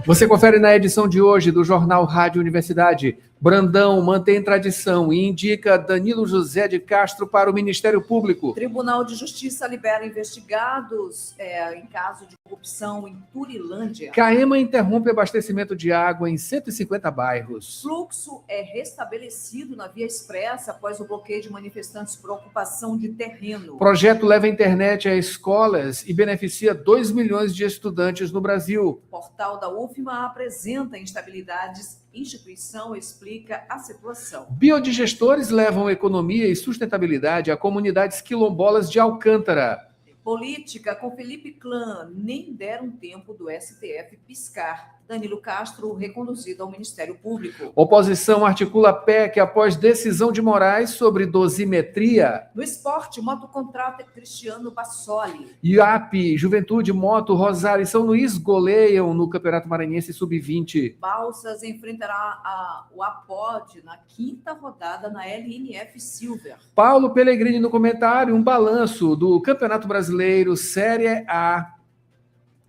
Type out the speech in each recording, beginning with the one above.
Você confere na edição de hoje do Jornal Rádio Universidade. Brandão mantém tradição e indica Danilo José de Castro para o Ministério Público. Tribunal de Justiça libera investigados em caso de corrupção em Turilândia. Caema interrompe abastecimento de água em 150 bairros. Fluxo é restabelecido na Via Expressa após o bloqueio de manifestantes por ocupação de terreno. Projeto leva a internet a escolas e beneficia 2 milhões de estudantes no Brasil. Portal da UFMA apresenta instabilidades. Instituição explica a situação. Biodigestores levam economia e sustentabilidade a comunidades quilombolas de Alcântara. Política com Felipe Clã, nem deram tempo do STF piscar. Danilo Castro reconduzido ao Ministério Público. Oposição articula PEC após decisão de Moraes sobre dosimetria. No esporte, moto contrata Cristiano Bassoli. IAP, Juventude, Moto, Rosário e São Luís goleiam no Campeonato Maranhense Sub-20. Balsas enfrentará o APOD na 5ª rodada na LNF Silver. Paulo Pellegrini no comentário, um balanço do Campeonato Brasileiro Série A.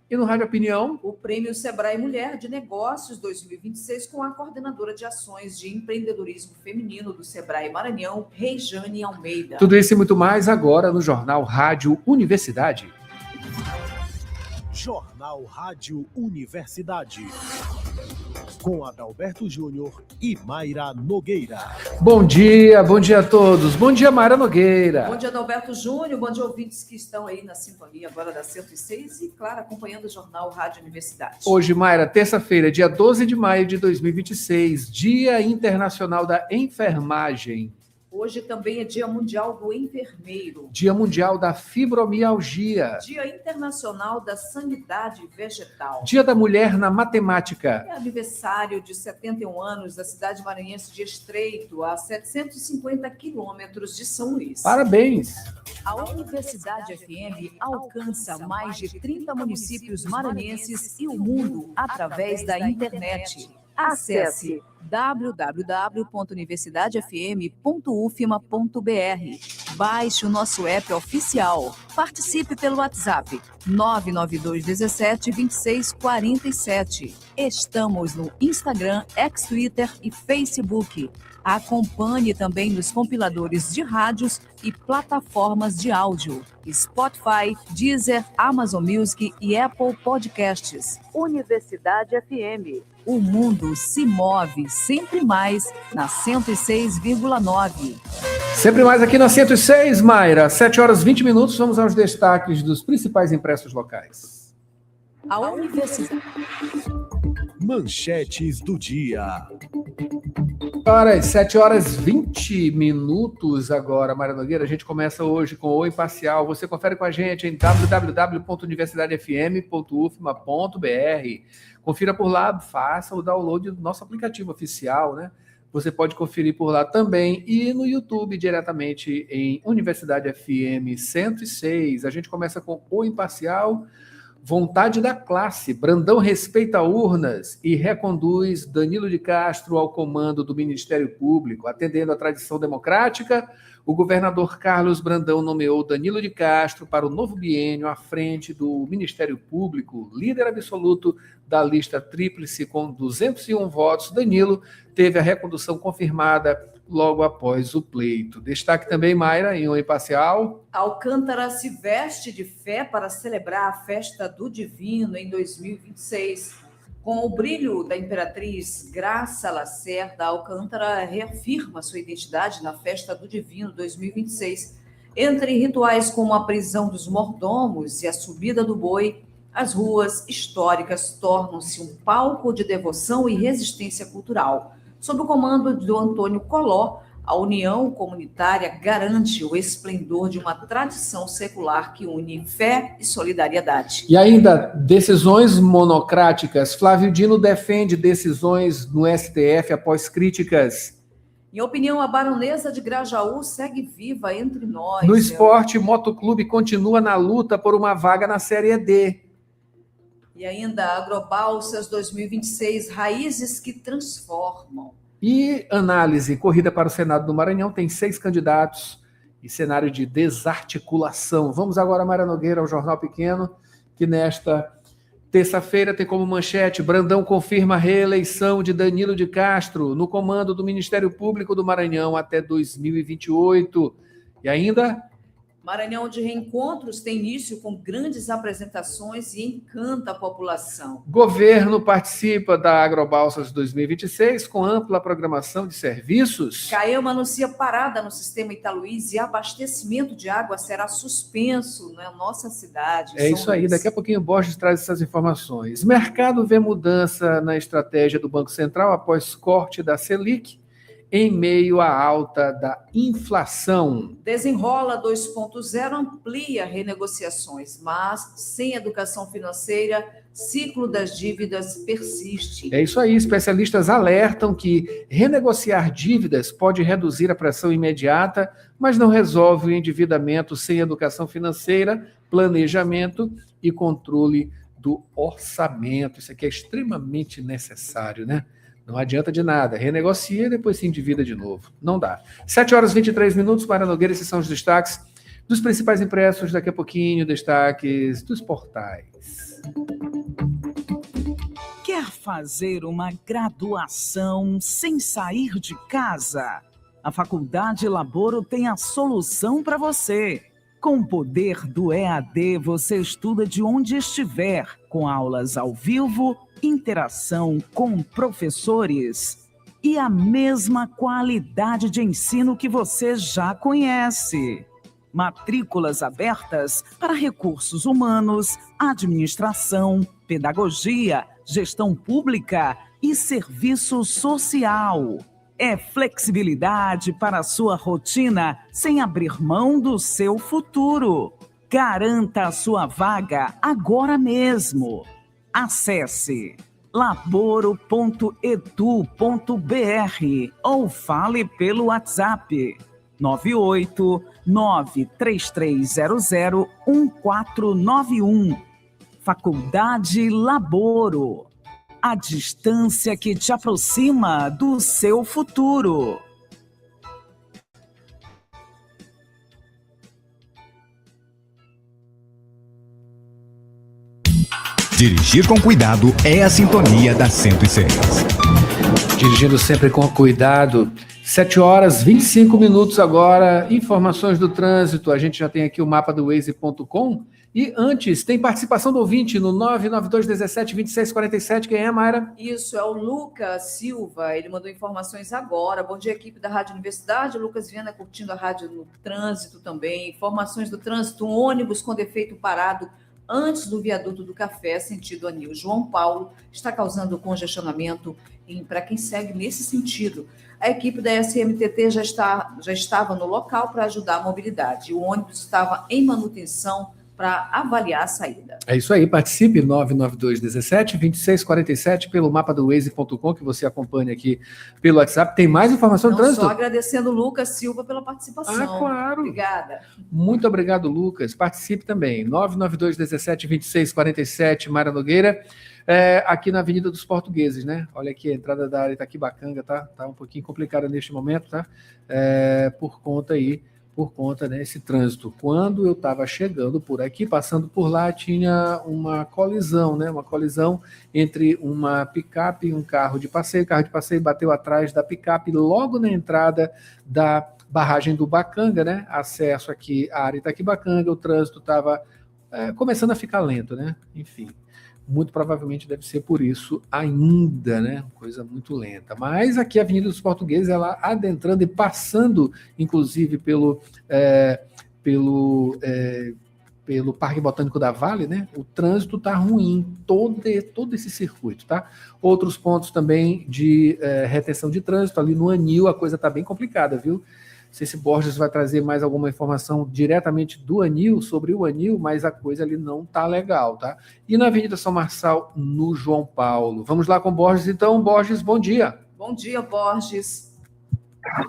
E no Rádio Opinião, o Prêmio Sebrae Mulher de Negócios 2026 com a coordenadora de ações de empreendedorismo feminino do Sebrae Maranhão, Rejane Almeida. Tudo isso e muito mais agora no Jornal Rádio Universidade. Jornal Rádio Universidade. Com Adalberto Júnior e Mayra Nogueira. Bom dia a todos. Bom dia, Mayra Nogueira. Bom dia, Adalberto Júnior. Bom dia, ouvintes que estão aí na sintonia agora da 106 e, claro, acompanhando o Jornal Rádio Universidade. Hoje, Mayra, terça-feira, dia 12 de maio de 2026, Dia Internacional da Enfermagem. Hoje também é Dia Mundial do Enfermeiro. Dia Mundial da Fibromialgia. Dia Internacional da Sanidade Vegetal. Dia da Mulher na Matemática. É aniversário de 71 anos da cidade maranhense de Estreito, a 750 quilômetros de São Luís. Parabéns! A Universidade FM alcança mais de 30 municípios maranhenses e o mundo através da internet. Acesse www.universidadefm.ufma.br. Baixe o nosso app oficial. Participe pelo WhatsApp 992 17 26 47. Estamos no Instagram, Twitter e Facebook. Acompanhe também nos compiladores de rádios e plataformas de áudio. Spotify, Deezer, Amazon Music e Apple Podcasts. Universidade FM. O mundo se move sempre mais na 106,9. Sempre mais aqui na 106, Mayra. 7 horas e 20 minutos. Vamos aos destaques dos principais impressos locais. A Universidade. Manchetes do dia. 7 horas e 20 minutos agora, Mayra Nogueira. A gente começa hoje com o Imparcial. Você confere com a gente em www.universidadefm.ufma.br. Confira por lá, faça o download do nosso aplicativo oficial, né? Você pode conferir por lá também e no YouTube diretamente em Universidade FM 106. A gente começa com o Imparcial. Vontade da classe. Brandão respeita urnas e reconduz Danilo de Castro ao comando do Ministério Público. Atendendo à tradição democrática, o governador Carlos Brandão nomeou Danilo de Castro para o novo biênio à frente do Ministério Público. Líder absoluto da lista tríplice com 201 votos, Danilo teve a recondução confirmada logo após o pleito. Destaque também, Mayra, em um imparcial. Alcântara se veste de fé para celebrar a festa do Divino em 2026. Com o brilho da Imperatriz Graça Lacerda, Alcântara reafirma sua identidade na festa do Divino 2026. Entre rituais como a prisão dos mordomos e a subida do boi, as ruas históricas tornam-se um palco de devoção e resistência cultural. Sob o comando do Antônio Coló, a união comunitária garante o esplendor de uma tradição secular que une fé e solidariedade. E ainda, decisões monocráticas. Flávio Dino defende decisões no STF após críticas. Em opinião, a baronesa de Grajaú segue viva entre nós. No esporte, Motoclube continua na luta por uma vaga na Série D. E ainda, Agrobalsas 2026, raízes que transformam. E análise, corrida para o Senado do Maranhão, tem 6 candidatos e cenário de desarticulação. Vamos agora, Mayra Nogueira, ao Jornal Pequeno, que nesta terça-feira tem como manchete: Brandão confirma a reeleição de Danilo de Castro no comando do Ministério Público do Maranhão até 2028. E ainda... Maranhão de Reencontros tem início com grandes apresentações e encanta a população. Governo participa da Agrobalsas 2026 com ampla programação de serviços. Caema anuncia parada no sistema Italuís e abastecimento de água será suspenso na nossa cidade. É isso aí, daqui a pouquinho o Borges traz essas informações. Mercado vê mudança na estratégia do Banco Central após corte da Selic, em meio à alta da inflação. Desenrola 2.0 amplia renegociações, mas sem educação financeira, ciclo das dívidas persiste. É isso aí, especialistas alertam que renegociar dívidas pode reduzir a pressão imediata, mas não resolve o endividamento sem educação financeira, planejamento e controle do orçamento. Isso aqui é extremamente necessário, né? Não adianta de nada. Renegocia e depois se endivida de novo. Não dá. 7h23, Mayra Nogueira, esses são os destaques dos principais impressos. Daqui a pouquinho, destaques dos portais. Quer fazer uma graduação sem sair de casa? A Faculdade Laboro tem a solução para você. Com o poder do EAD, você estuda de onde estiver, com aulas ao vivo, interação com professores e a mesma qualidade de ensino que você já conhece. Matrículas abertas para recursos humanos, administração, pedagogia, gestão pública e serviço social. É flexibilidade para a sua rotina sem abrir mão do seu futuro. Garanta a sua vaga agora mesmo. Acesse laboro.edu.br ou fale pelo WhatsApp 98933001491. Faculdade Laboro. A distância que te aproxima do seu futuro. Dirigir com cuidado é a sintonia da 106. Dirigindo sempre com cuidado. 7h25 agora. Informações do trânsito. A gente já tem aqui o mapa do Waze.com. E antes, tem participação do ouvinte no 992172647. Quem é, Mayra? Isso, é o Lucas Silva. Ele mandou informações agora. Bom dia, equipe da Rádio Universidade. Lucas Viana curtindo a rádio no trânsito também. Informações do trânsito. Um ônibus com defeito parado antes do viaduto do Café, sentido Anil João Paulo, está causando congestionamento para quem segue nesse sentido. A equipe da SMTT já estava no local para ajudar a mobilidade. O ônibus estava em manutenção para avaliar a saída. É isso aí, participe 992172647 pelo mapa do Waze.com, que você acompanha aqui pelo WhatsApp. Tem mais informação do trânsito? Só agradecendo o Lucas Silva pela participação. Ah, claro. Obrigada. Muito obrigado, Lucas. Participe também. 992172647, Mayra Nogueira, aqui na Avenida dos Portugueses, né? Olha aqui, a entrada da área Itaquibacanga, tá um pouquinho complicada neste momento, tá? Por conta desse trânsito. Quando eu estava chegando por aqui, passando por lá, tinha uma colisão, né? Uma colisão entre uma picape e um carro de passeio. O carro de passeio bateu atrás da picape logo na entrada da barragem do Bacanga, né? Acesso aqui à área Itaquibacanga. O trânsito estava começando a ficar lento, né? Enfim, muito provavelmente deve ser por isso ainda, né? Coisa muito lenta. Mas aqui a Avenida dos Portugueses, ela adentrando e passando, inclusive, pelo Parque Botânico da Vale, né? O trânsito está ruim, todo esse circuito, tá? Outros pontos também de retenção de trânsito, ali no Anil, a coisa está bem complicada, viu? Não sei se Borges vai trazer mais alguma informação diretamente do Anil, sobre o Anil, mas a coisa ali não tá legal, tá? E na Avenida São Marçal, no João Paulo. Vamos lá com Borges, então. Borges, bom dia. Bom dia, Borges.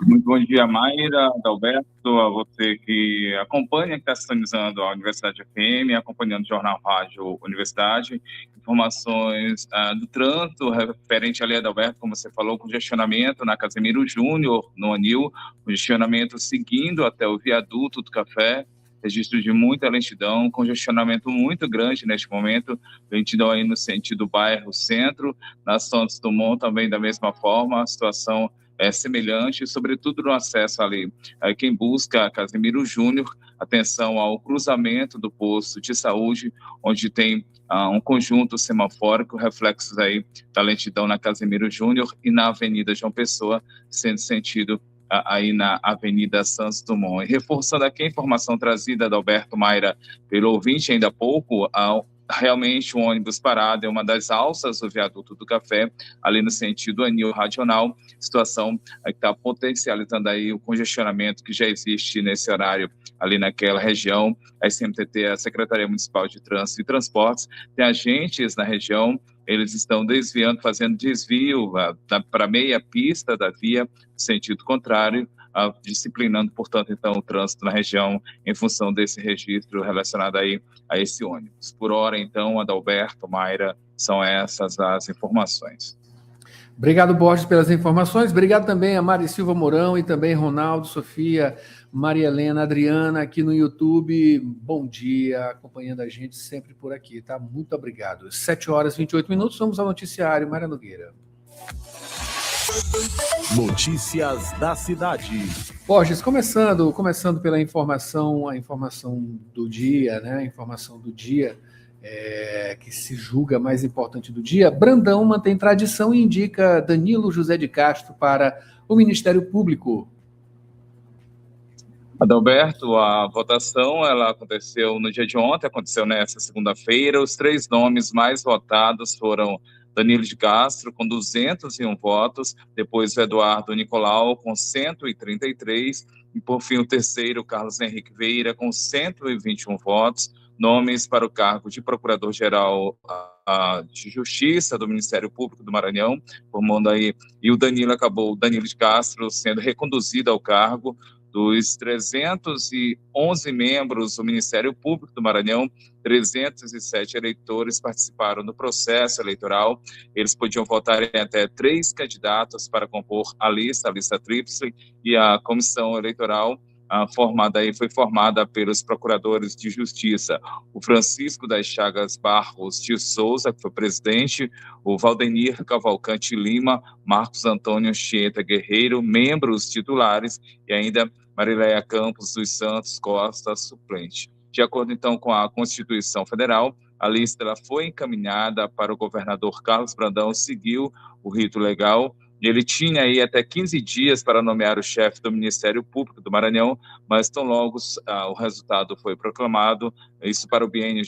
Muito bom dia, Mayra, Adalberto, a você que acompanha, que está sintonizando a Universidade FM, acompanhando o Jornal Rádio Universidade, informações do trânsito referente ali, Adalberto, como você falou, congestionamento na Casemiro Júnior, no Anil, congestionamento seguindo até o viaduto do Café, registro de muita lentidão, congestionamento muito grande neste momento, lentidão aí no sentido bairro centro, na Santos Dumont também da mesma forma, a situação é semelhante, sobretudo no acesso ali. Quem busca a Casemiro Júnior, atenção ao cruzamento do posto de saúde, onde tem um conjunto semafórico, reflexos aí da lentidão na Casemiro Júnior e na Avenida João Pessoa, sendo sentido aí na Avenida Santos Dumont. E reforçando aqui a informação trazida da Alberto Mayra pelo ouvinte ainda há pouco, realmente o ônibus parado é uma das alças do viaduto do Café, ali no sentido anil radional, situação que está potencializando aí o congestionamento que já existe nesse horário ali naquela região. A SMTT, a Secretaria Municipal de Trânsito e Transportes, tem agentes na região, eles estão desviando, fazendo desvio para meia pista da via, no sentido contrário, disciplinando, portanto, então, o trânsito na região em função desse registro relacionado aí a esse ônibus. Por hora, então, Adalberto, Mayra, são essas as informações. Obrigado, Borges, pelas informações. Obrigado também a Mari Silva Mourão e também Ronaldo, Sofia, Maria Helena, Adriana, aqui no YouTube. Bom dia, acompanhando a gente sempre por aqui, tá? Muito obrigado. 7h28, vamos ao noticiário. Mayra Nogueira. Notícias da cidade. Borges, começando pela informação, a informação do dia, né? A informação do dia que se julga mais importante do dia. Brandão mantém tradição e indica Danilo José de Castro para o Ministério Público. Adalberto, a votação ela aconteceu no dia de ontem, aconteceu nessa segunda-feira. Os 3 nomes mais votados foram Danilo de Castro, com 201 votos, depois o Eduardo Nicolau, com 133, e por fim o terceiro, Carlos Henrique Vieira, com 121 votos, nomes para o cargo de Procurador-Geral de Justiça do Ministério Público do Maranhão, formando aí, e o Danilo de Castro sendo reconduzido ao cargo. Dos 311 membros do Ministério Público do Maranhão, 307 eleitores participaram do processo eleitoral. Eles podiam votar em até 3 candidatos para compor a lista tríplice, e a comissão eleitoral foi formada pelos procuradores de justiça, o Francisco das Chagas Barros de Souza, que foi presidente, o Valdenir Cavalcante Lima, Marcos Antônio Chieta Guerreiro, membros titulares, e ainda Marileia Campos dos Santos Costa, suplente. De acordo, então, com a Constituição Federal, a lista ela foi encaminhada para o governador Carlos Brandão, seguiu o rito legal. Ele tinha aí até 15 dias para nomear o chefe do Ministério Público do Maranhão, mas tão logo o resultado foi proclamado, isso para o biênio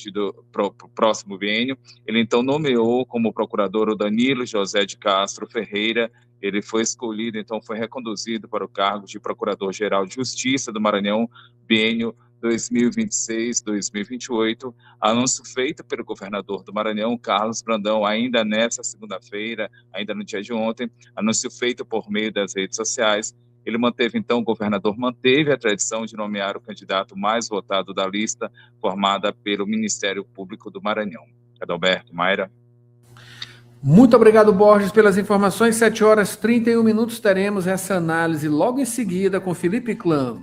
pro próximo biênio. Ele então nomeou como procurador o Danilo José de Castro Ferreira. Ele foi escolhido, então foi reconduzido para o cargo de Procurador-Geral de Justiça do Maranhão, biênio 2026-2028, anúncio feito pelo governador do Maranhão, Carlos Brandão, ainda nessa segunda-feira, ainda no dia de ontem, anúncio feito por meio das redes sociais. Ele o governador manteve a tradição de nomear o candidato mais votado da lista formada pelo Ministério Público do Maranhão. Adalberto, Mayra. Muito obrigado, Borges, pelas informações. 7h31, teremos essa análise logo em seguida com Felipe Clã.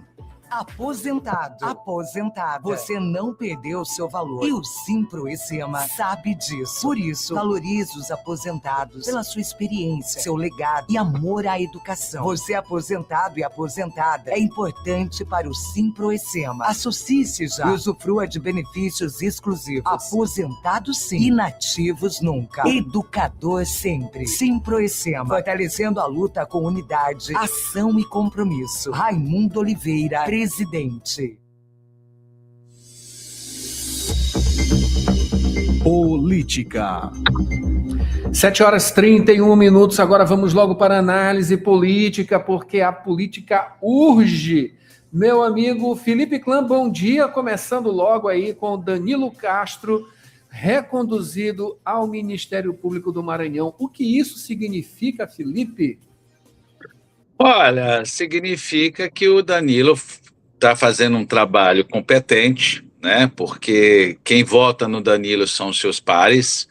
Aposentado, aposentada, você não perdeu seu valor. E o Simproecema sabe disso. Por isso, valorize os aposentados pela sua experiência, seu legado e amor à educação. Você aposentado e aposentada é importante para o Simproecema. Associe-se já e usufrua de benefícios exclusivos. Aposentado sim, inativos nunca. Educador sempre. Simproecema, fortalecendo a luta com unidade, ação e compromisso. Raimundo Oliveira, presidente. Política. 7h31, agora vamos logo para a análise política, porque a política urge. Meu amigo Felipe Clã, bom dia, começando logo aí com Danilo Castro, reconduzido ao Ministério Público do Maranhão. O que isso significa, Felipe? Olha, significa que o Danilo está fazendo um trabalho competente, né? Porque quem vota no Danilo são seus pares.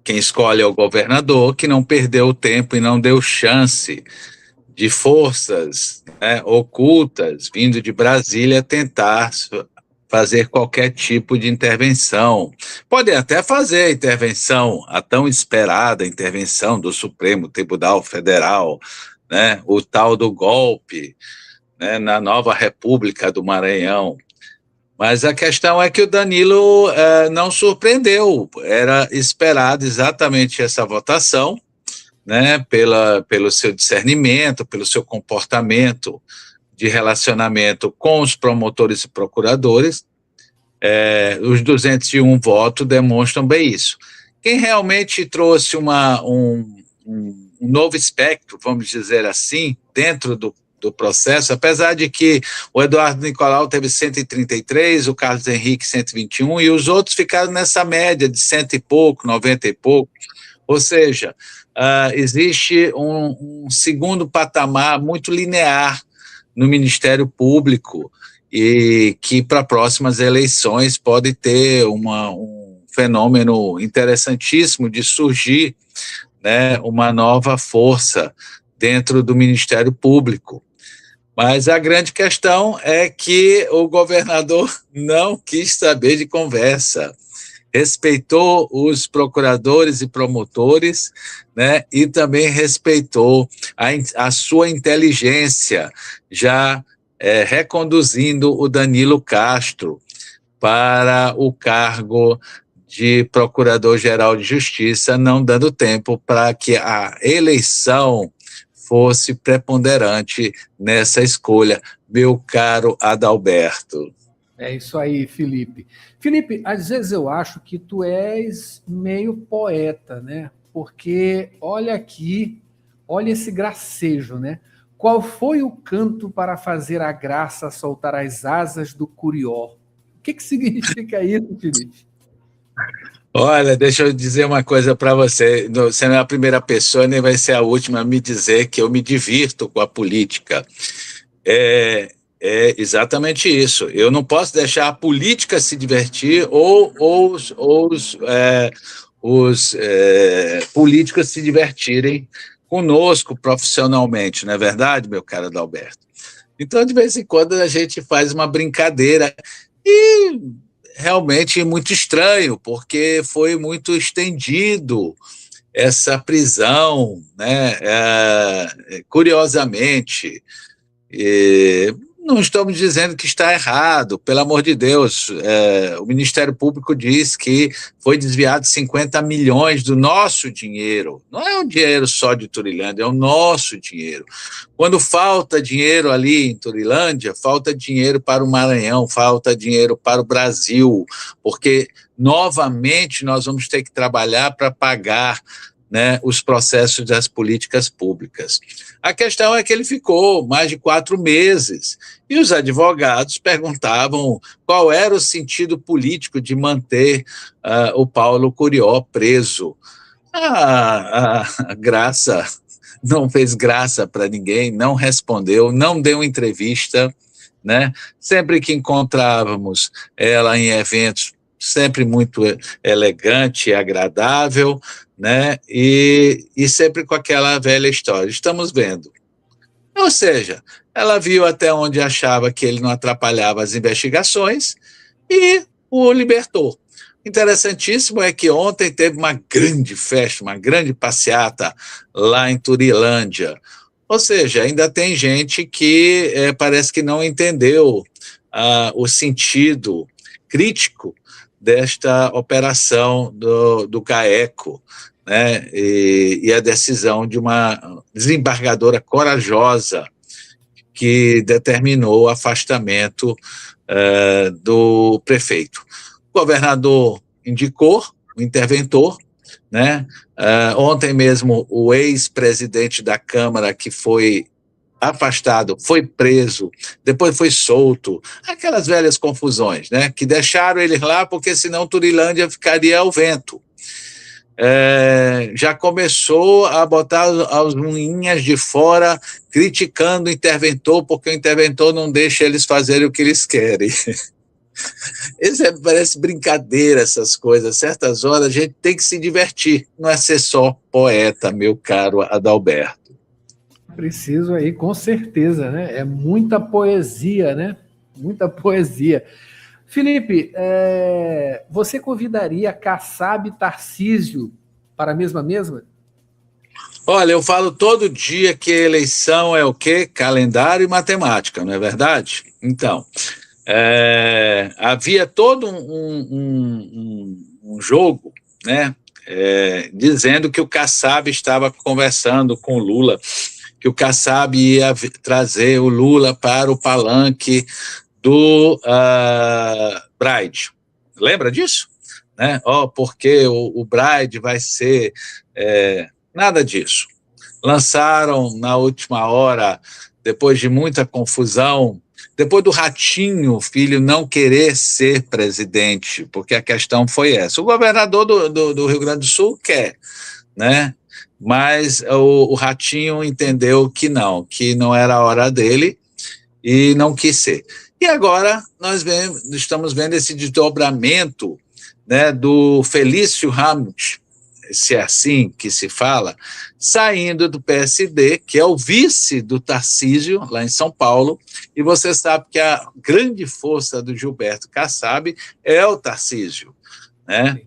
Quem escolhe é o governador, que não perdeu tempo e não deu chance de forças, né, ocultas vindo de Brasília tentar fazer qualquer tipo de intervenção. Podem até fazer a intervenção, a tão esperada intervenção do Supremo Tribunal Federal, né, o tal do golpe, né, na nova República do Maranhão. Mas a questão é que o Danilo não surpreendeu, era esperado exatamente essa votação, né, pelo seu discernimento, pelo seu comportamento de relacionamento com os promotores e procuradores. Os 201 votos demonstram bem isso. Quem realmente trouxe um novo espectro, vamos dizer assim, dentro do processo, apesar de que o Eduardo Nicolau teve 133, o Carlos Henrique 121, e os outros ficaram nessa média de 100 e pouco, 90 e pouco, ou seja, existe um segundo patamar muito linear no Ministério Público e que para próximas eleições pode ter um fenômeno interessantíssimo de surgir, né, uma nova força dentro do Ministério Público. Mas a grande questão é que o governador não quis saber de conversa, respeitou os procuradores e promotores, né, e também respeitou a sua inteligência, já reconduzindo o Danilo Castro para o cargo de Procurador-Geral de Justiça, não dando tempo para que a eleição fosse preponderante nessa escolha, meu caro Adalberto. É isso aí, Felipe. Felipe, às vezes eu acho que tu és meio poeta, né? Porque olha aqui, olha esse gracejo, né? Qual foi o canto para fazer a graça soltar as asas do curió? O que significa isso, Felipe? Olha, deixa eu dizer uma coisa para você. Você não é a primeira pessoa, nem vai ser a última a me dizer que eu me divirto com a política. É exatamente isso. Eu não posso deixar a política se divertir ou os políticos se divertirem conosco profissionalmente, não é verdade, meu caro Adalberto? Então, de vez em quando, a gente faz uma brincadeira e realmente muito estranho, porque foi muito estendido essa prisão, né? Curiosamente. Não estamos dizendo que está errado, pelo amor de Deus. O Ministério Público diz que foi desviado 50 milhões do nosso dinheiro. Não é um dinheiro só de Turilândia, é o nosso dinheiro. Quando falta dinheiro ali em Turilândia, falta dinheiro para o Maranhão, falta dinheiro para o Brasil, porque novamente nós vamos ter que trabalhar para pagar, né, os processos das políticas públicas. A questão é que ele ficou mais de 4 meses e os advogados perguntavam qual era o sentido político de manter o Paulo Curió preso. A Graça não fez graça para ninguém, não respondeu, não deu entrevista, né? Sempre que encontrávamos ela em eventos, sempre muito elegante e agradável, né? E sempre com aquela velha história, estamos vendo. Ou seja, ela viu até onde achava que ele não atrapalhava as investigações e o libertou. Interessantíssimo é que ontem teve uma grande festa, uma grande passeata lá em Turilândia. Ou seja, ainda tem gente que parece que não entendeu o sentido crítico desta operação do GAECO, né, e a decisão de uma desembargadora corajosa que determinou o afastamento do prefeito. O governador indicou o interventor, né? Ontem mesmo o ex-presidente da Câmara, que foi afastado, foi preso, depois foi solto, aquelas velhas confusões, né? Que deixaram ele lá porque senão Turilândia ficaria ao vento. já começou a botar as unhinhas de fora, criticando o interventor, porque o interventor não deixa eles fazerem o que eles querem. Parece brincadeira essas coisas. Certas horas a gente tem que se divertir, não é ser só poeta, meu caro Adalberto. Preciso aí, com certeza, né? É muita poesia, né? Muita poesia. Felipe, você convidaria Kassab e Tarcísio para a mesma? Olha, eu falo todo dia que eleição é o quê? Calendário e matemática, não é verdade? Então, havia todo um jogo, né? Dizendo que o Kassab estava conversando com o Lula, que o Kassab ia trazer o Lula para o palanque do Braide. Lembra disso? Né? Porque o Braide vai ser... nada disso. Lançaram na última hora, depois de muita confusão, depois do Ratinho, filho, não querer ser presidente, porque a questão foi essa. O governador do Rio Grande do Sul quer, né? Mas o Ratinho entendeu que não era a hora dele e não quis ser. E agora nós estamos vendo esse desdobramento, né, do Felício Ramute, se é assim que se fala, saindo do PSD, que é o vice do Tarcísio, lá em São Paulo, e você sabe que a grande força do Gilberto Kassab é o Tarcísio, né?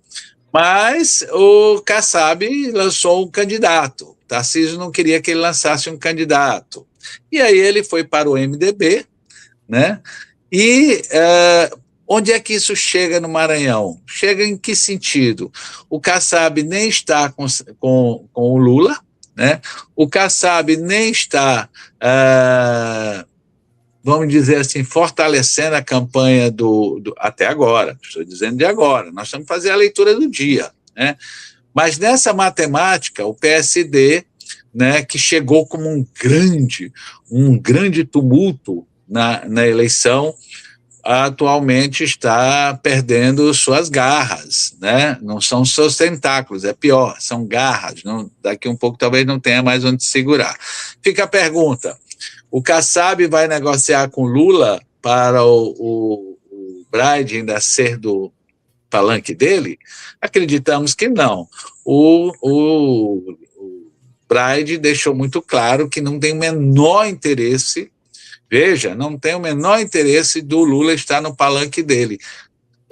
Mas o Kassab lançou um candidato, o Tarcísio não queria que ele lançasse um candidato, e aí ele foi para o MDB, né? E onde é que isso chega no Maranhão? Chega em que sentido? O Kassab nem está com o Lula, né? O Kassab nem está, vamos dizer assim, fortalecendo a campanha até agora, estou dizendo de agora, nós temos que fazer a leitura do dia, né? Mas nessa matemática, o PSD, né, que chegou como um grande tumulto na eleição, atualmente está perdendo suas garras, né? Não são seus tentáculos, é pior, são garras. Daqui um pouco talvez não tenha mais onde segurar. Fica a pergunta, o Kassab vai negociar com Lula para o Braide ainda ser do palanque dele? Acreditamos que não. O Braide deixou muito claro que não tem o menor interesse. Veja, não tem o menor interesse do Lula estar no palanque dele.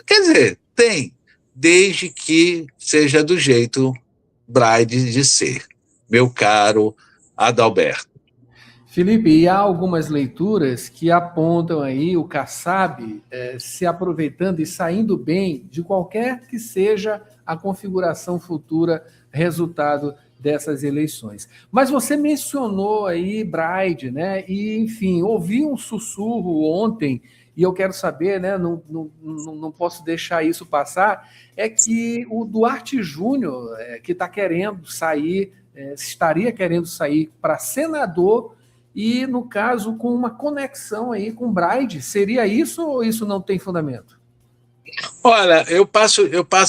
Quer dizer, tem, desde que seja do jeito Braide de ser, meu caro Adalberto. Felipe, e há algumas leituras que apontam aí o Kassab se aproveitando e saindo bem de qualquer que seja a configuração futura, resultado dessas eleições. Mas você mencionou aí Braide, né? E, enfim, ouvi um sussurro ontem, e eu quero saber, né? Não posso deixar isso passar, é que o Duarte Júnior, que está querendo sair, estaria querendo sair para senador, e, no caso, com uma conexão aí com Braide. Seria isso ou isso não tem fundamento? Olha, eu passo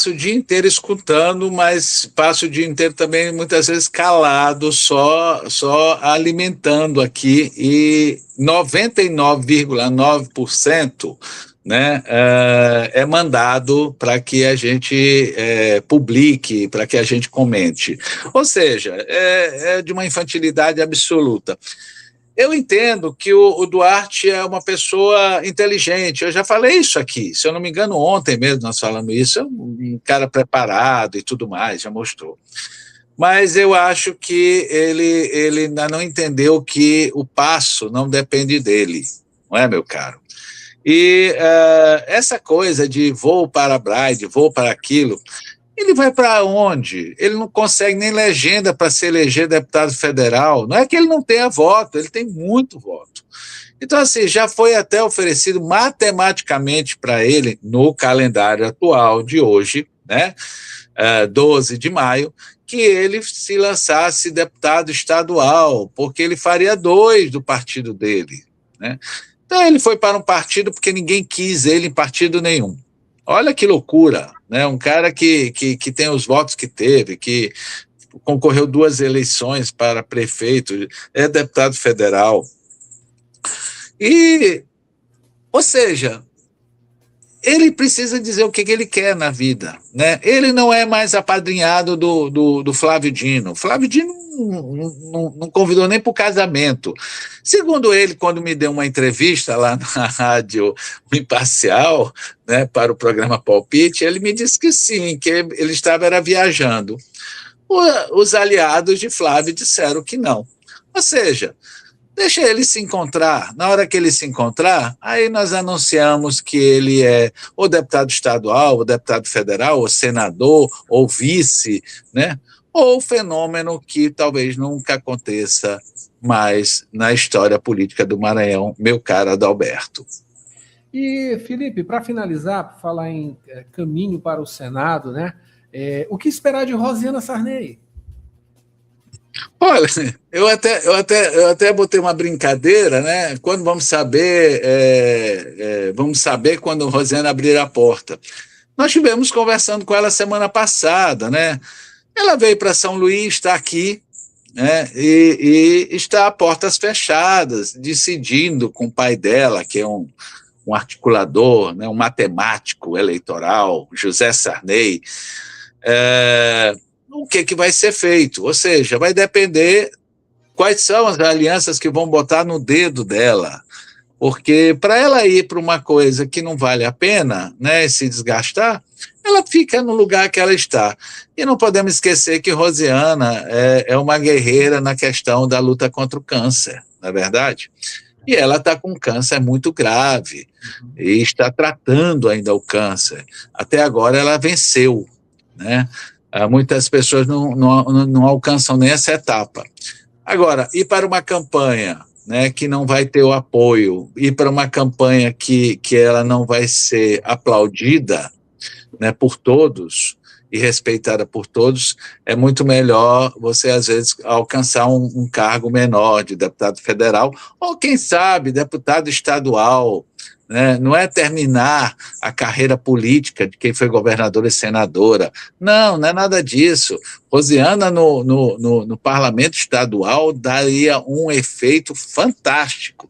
o dia inteiro escutando, mas passo o dia inteiro também, muitas vezes, calado, só alimentando aqui, e 99,9%, né, é mandado para que a gente publique, para que a gente comente. Ou seja, é de uma infantilidade absoluta. Eu entendo que o Duarte é uma pessoa inteligente, eu já falei isso aqui, se eu não me engano ontem mesmo nós falamos isso, é um cara preparado e tudo mais, já mostrou. Mas eu acho que ele ainda não entendeu que o passo não depende dele, não é, meu caro? E essa coisa de vou para Braide, vou para aquilo, ele vai para onde? Ele não consegue nem legenda para se eleger deputado federal. Não é que ele não tenha voto, ele tem muito voto. Então, assim, já foi até oferecido matematicamente para ele, no calendário atual de hoje, né, 12 de maio, que ele se lançasse deputado estadual, porque ele faria 2 do partido dele, né? Então, ele foi para um partido porque ninguém quis ele em partido nenhum. Olha que loucura, né? Um cara que tem os votos que teve, que concorreu 2 eleições para prefeito, é deputado federal. Ou seja, ele precisa dizer o que ele quer na vida, né? Ele não é mais apadrinhado do Flávio Dino. Flávio Dino não convidou nem para o casamento. Segundo ele, quando me deu uma entrevista lá na rádio Imparcial, né, para o programa Palpite, ele me disse que sim, que ele estava viajando. Os aliados de Flávio disseram que não. Ou seja, deixa ele se encontrar. Na hora que ele se encontrar, aí nós anunciamos que ele é ou deputado estadual, ou deputado federal, ou senador, ou vice, né? Ou fenômeno que talvez nunca aconteça mais na história política do Maranhão, meu caro Adalberto. E, Felipe, para finalizar, para falar em caminho para o Senado, né? O que esperar de Rosiana Sarney? Olha, eu até botei uma brincadeira, né? Quando vamos saber quando Rosiana abrir a porta. Nós estivemos conversando com ela semana passada, né? Ela veio para São Luís, está aqui, né? E está a portas fechadas, decidindo com o pai dela, que é um articulador, né? Um matemático eleitoral, José Sarney, o que vai ser feito. Ou seja, vai depender quais são as alianças que vão botar no dedo dela, porque para ela ir para uma coisa que não vale a pena, né, se desgastar, ela fica no lugar que ela está. E não podemos esquecer que Rosiana é uma guerreira na questão da luta contra o câncer, não é verdade? E ela está com câncer muito grave e está tratando ainda o câncer. Até agora ela venceu, né? Muitas pessoas não alcançam nem essa etapa. Agora, ir para uma campanha, né, que não vai ter o apoio, ir para uma campanha que ela não vai ser aplaudida, né, por todos e respeitada por todos, é muito melhor você, às vezes, alcançar um cargo menor de deputado federal ou, quem sabe, deputado estadual, né? Não é terminar a carreira política de quem foi governadora e senadora. Não é nada disso. Rosiana no parlamento estadual daria um efeito fantástico,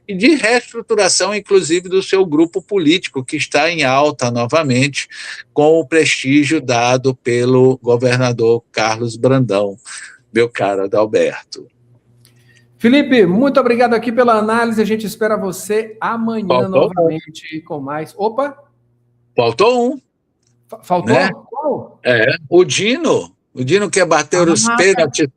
e de reestruturação, inclusive, do seu grupo político, que está em alta novamente, com o prestígio dado pelo governador Carlos Brandão, meu caro Adalberto. Felipe, muito obrigado aqui pela análise. A gente espera você amanhã novamente com mais. Opa! Faltou um. Faltou? Né? Qual? O Dino. O Dino quer bater os pênaltis.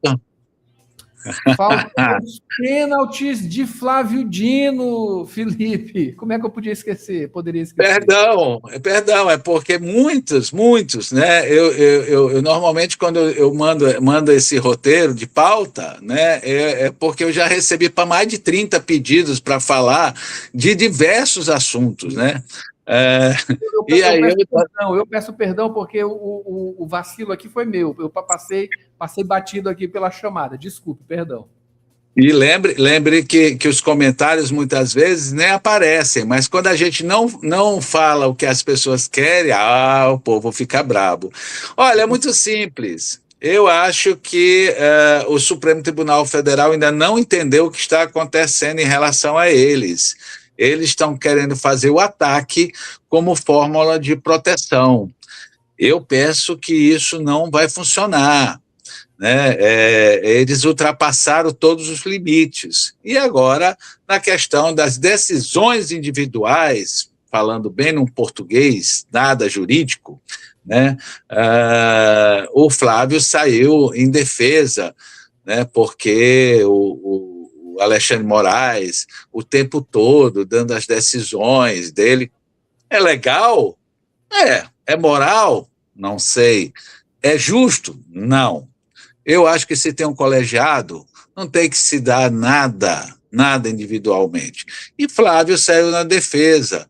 Faltou os pênaltis de Flávio Dino, Felipe. Como é que eu poderia esquecer? Perdão, é porque muitos, né? Eu normalmente, quando eu mando esse roteiro de pauta, né? É porque eu já recebi para mais de 30 pedidos para falar de diversos assuntos, né? Eu peço perdão porque o vacilo aqui foi meu. Eu passei batido aqui pela chamada. Desculpe, perdão. E lembre que os comentários muitas vezes nem aparecem, mas quando a gente não fala o que as pessoas querem, o povo fica brabo. Olha, é muito simples. Eu acho que o Supremo Tribunal Federal ainda não entendeu o que está acontecendo em relação a eles. Eles estão querendo fazer o ataque como fórmula de proteção. Eu penso que isso não vai funcionar, né? Eles ultrapassaram todos os limites. E agora, na questão das decisões individuais, falando bem num português, nada jurídico, né? O Flávio saiu em defesa, né? Porque o Alexandre Moraes, o tempo todo, dando as decisões dele. É legal? É moral? Não sei. É justo? Não. Eu acho que se tem um colegiado, não tem que se dar nada individualmente. E Flávio saiu na defesa.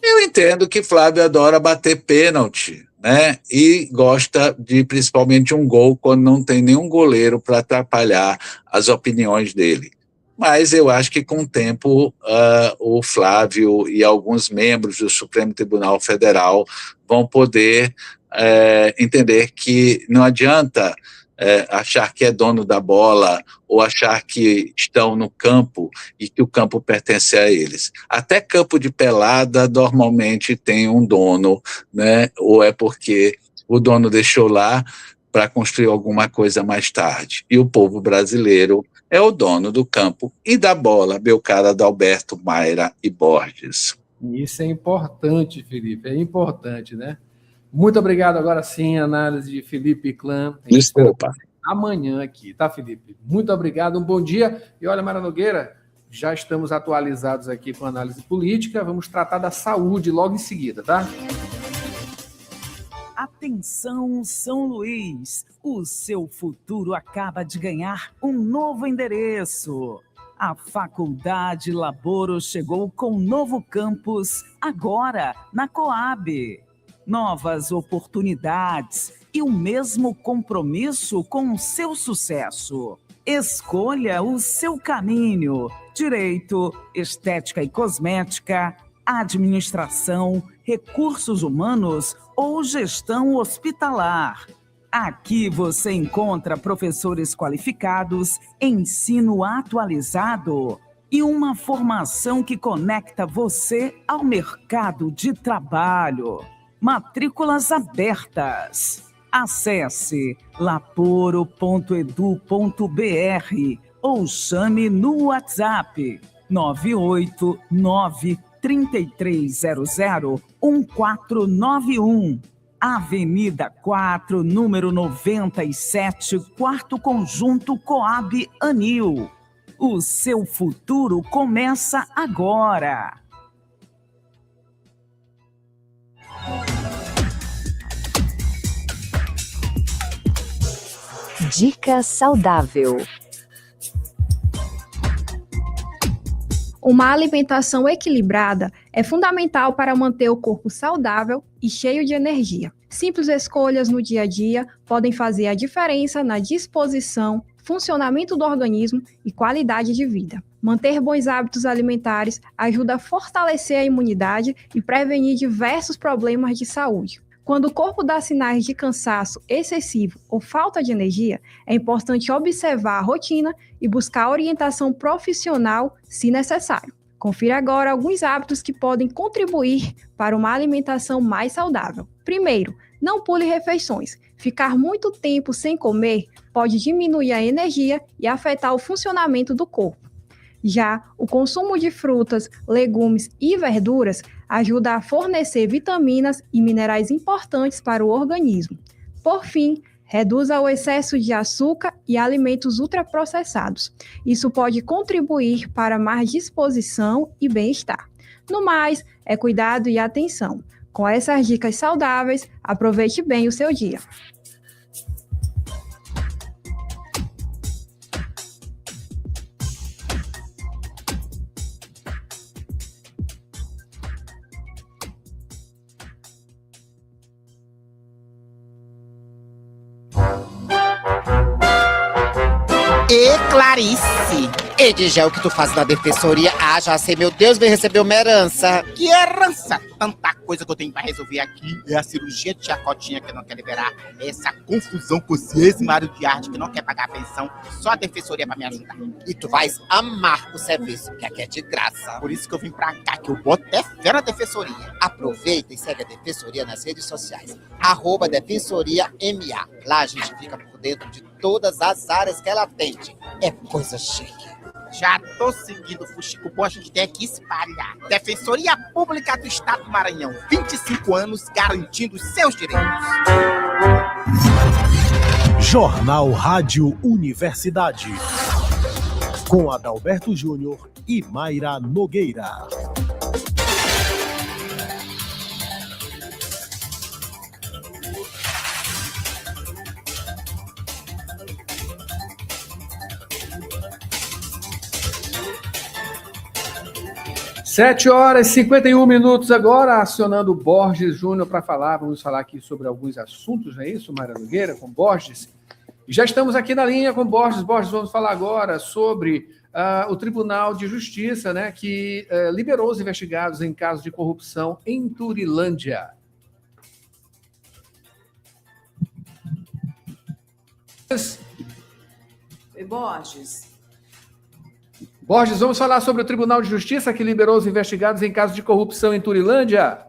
Eu entendo que Flávio adora bater pênalti, né? E gosta principalmente um gol quando não tem nenhum goleiro para atrapalhar as opiniões dele. mas eu acho que com o tempo o Flávio e alguns membros do Supremo Tribunal Federal vão poder entender que não adianta achar que é dono da bola ou achar que estão no campo e que o campo pertence a eles. Até campo de pelada normalmente tem um dono, né? Ou é porque o dono deixou lá para construir alguma coisa mais tarde. E o povo brasileiro é o dono do campo e da bola, meu caro Adalberto, Mayra e Borges. Isso é importante, Felipe, é importante, né? Muito obrigado, agora sim, análise de Felipe Clã. Desculpa. Amanhã aqui, tá, Felipe? Muito obrigado, um bom dia. E olha, Mayra Nogueira, já estamos atualizados aqui com análise política, vamos tratar da saúde logo em seguida, tá? Atenção, São Luís! O seu futuro acaba de ganhar um novo endereço. A Faculdade Laboro chegou com um novo campus, agora na Coab. Novas oportunidades e o mesmo compromisso com o seu sucesso. Escolha o seu caminho: direito, estética e cosmética, administração, recursos humanos ou gestão hospitalar. Aqui você encontra professores qualificados, ensino atualizado e uma formação que conecta você ao mercado de trabalho. Matrículas abertas. Acesse laporo.edu.br ou chame no WhatsApp 989-3300-1491. Avenida 4, número 97, Quarto Conjunto Coab Anil. O seu futuro começa agora. Dica saudável. Uma alimentação equilibrada é fundamental para manter o corpo saudável e cheio de energia. Simples escolhas no dia a dia podem fazer a diferença na disposição, funcionamento do organismo e qualidade de vida. Manter bons hábitos alimentares ajuda a fortalecer a imunidade e prevenir diversos problemas de saúde. Quando o corpo dá sinais de cansaço excessivo ou falta de energia, é importante observar a rotina e buscar orientação profissional se necessário. Confira agora alguns hábitos que podem contribuir para uma alimentação mais saudável. Primeiro, não pule refeições. Ficar muito tempo sem comer pode diminuir a energia e afetar o funcionamento do corpo. Já o consumo de frutas, legumes e verduras ajuda a fornecer vitaminas e minerais importantes para o organismo. Por fim, reduza o excesso de açúcar e alimentos ultraprocessados. Isso pode contribuir para mais disposição e bem-estar. No mais, é cuidado e atenção. Com essas dicas saudáveis, aproveite bem o seu dia. E Clarice, Edgel, o que tu faz na defensoria? Ah, já sei, meu Deus, vem receber uma herança. Que herança? Tanta coisa que eu tenho pra resolver aqui. É a cirurgia de Chacotinha que não quer liberar. Essa confusão com esse ex-Mário de Arte que não quer pagar a pensão. Só a defensoria pra me ajudar. E tu vais amar o serviço, que aqui é de graça. Por isso que eu vim pra cá, que eu boto até fé na defensoria. Aproveita e segue a defensoria nas redes sociais. @defensoriaMA. Lá a gente fica por dentro de todas as áreas que ela atende. É coisa chique. Já tô seguindo o fuxico bom, a gente tem que espalhar. Defensoria Pública do Estado do Maranhão. 25 anos garantindo os seus direitos. Jornal Rádio Universidade. Com Adalberto Júnior e Mayra Nogueira. Sete horas e 51 minutos agora, acionando o Borges Júnior para falar. Vamos falar aqui sobre alguns assuntos, não é isso, Mayra Nogueira, com Borges? E já estamos aqui na linha com Borges. Borges, vamos falar agora sobre o Tribunal de Justiça, né, que liberou os investigados em casos de corrupção em Turilândia. Borges, vamos falar sobre o Tribunal de Justiça que liberou os investigados em casos de corrupção em Turilândia?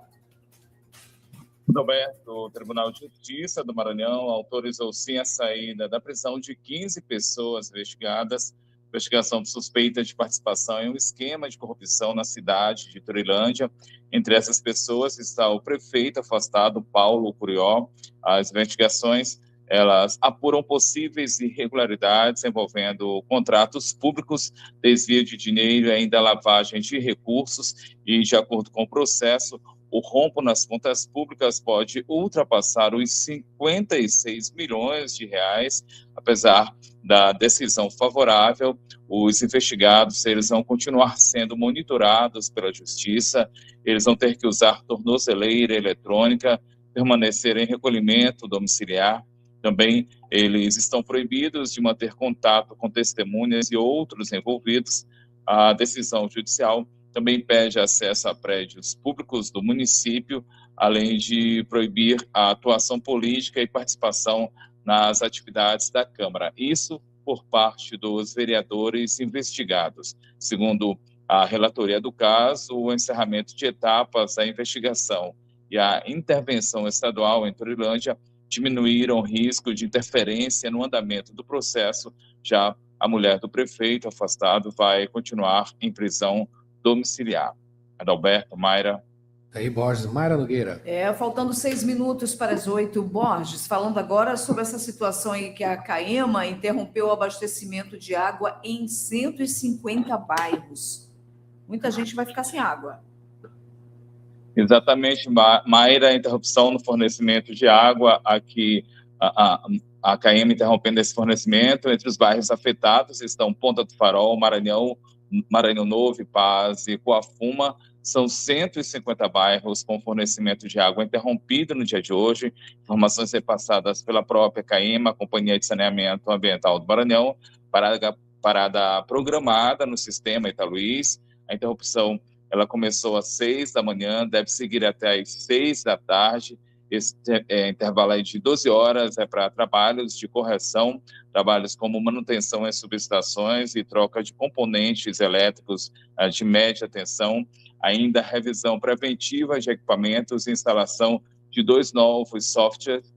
Roberto, o Tribunal de Justiça do Maranhão autorizou sim a saída da prisão de 15 pessoas investigadas, investigação suspeita de participação em um esquema de corrupção na cidade de Turilândia. Entre essas pessoas está o prefeito afastado, Paulo Curió. As investigações, elas apuram possíveis irregularidades envolvendo contratos públicos, desvio de dinheiro e ainda lavagem de recursos, e de acordo com o processo, o rombo nas contas públicas pode ultrapassar os 56 milhões de reais. Apesar da decisão favorável, os investigados eles vão continuar sendo monitorados pela Justiça, eles vão ter que usar tornozeleira eletrônica, permanecer em recolhimento domiciliar. Também eles estão proibidos de manter contato com testemunhas e outros envolvidos. A decisão judicial também pede acesso a prédios públicos do município, além de proibir a atuação política e participação nas atividades da Câmara. Isso por parte dos vereadores investigados. Segundo a relatoria do caso, o encerramento de etapas da investigação e a intervenção estadual em Turilândia diminuíram o risco de interferência no andamento do processo. Já a mulher do prefeito afastado vai continuar em prisão domiciliar. Adalberto, Mayra. Aí, Borges, Mayra Nogueira. Faltando 6 minutos para as 8, Borges, falando agora sobre essa situação aí que a CAEMA interrompeu o abastecimento de água em 150 bairros. Muita gente vai ficar sem água. Exatamente, Mayra, interrupção no fornecimento de água aqui, a CAEMA interrompendo esse fornecimento. Entre os bairros afetados estão Ponta do Farol, Maranhão Novo, Paz e Coafuma. São 150 bairros com fornecimento de água interrompido no dia de hoje. Informações repassadas pela própria CAEMA, Companhia de Saneamento Ambiental do Maranhão, parada programada no sistema Italuís. A interrupção ela começou às 6 da manhã, deve seguir até às 6 da tarde. Esse intervalo aí de 12 horas é para trabalhos de correção, trabalhos como manutenção em subestações e troca de componentes elétricos de média tensão, ainda revisão preventiva de equipamentos e instalação de 2 novos softwares,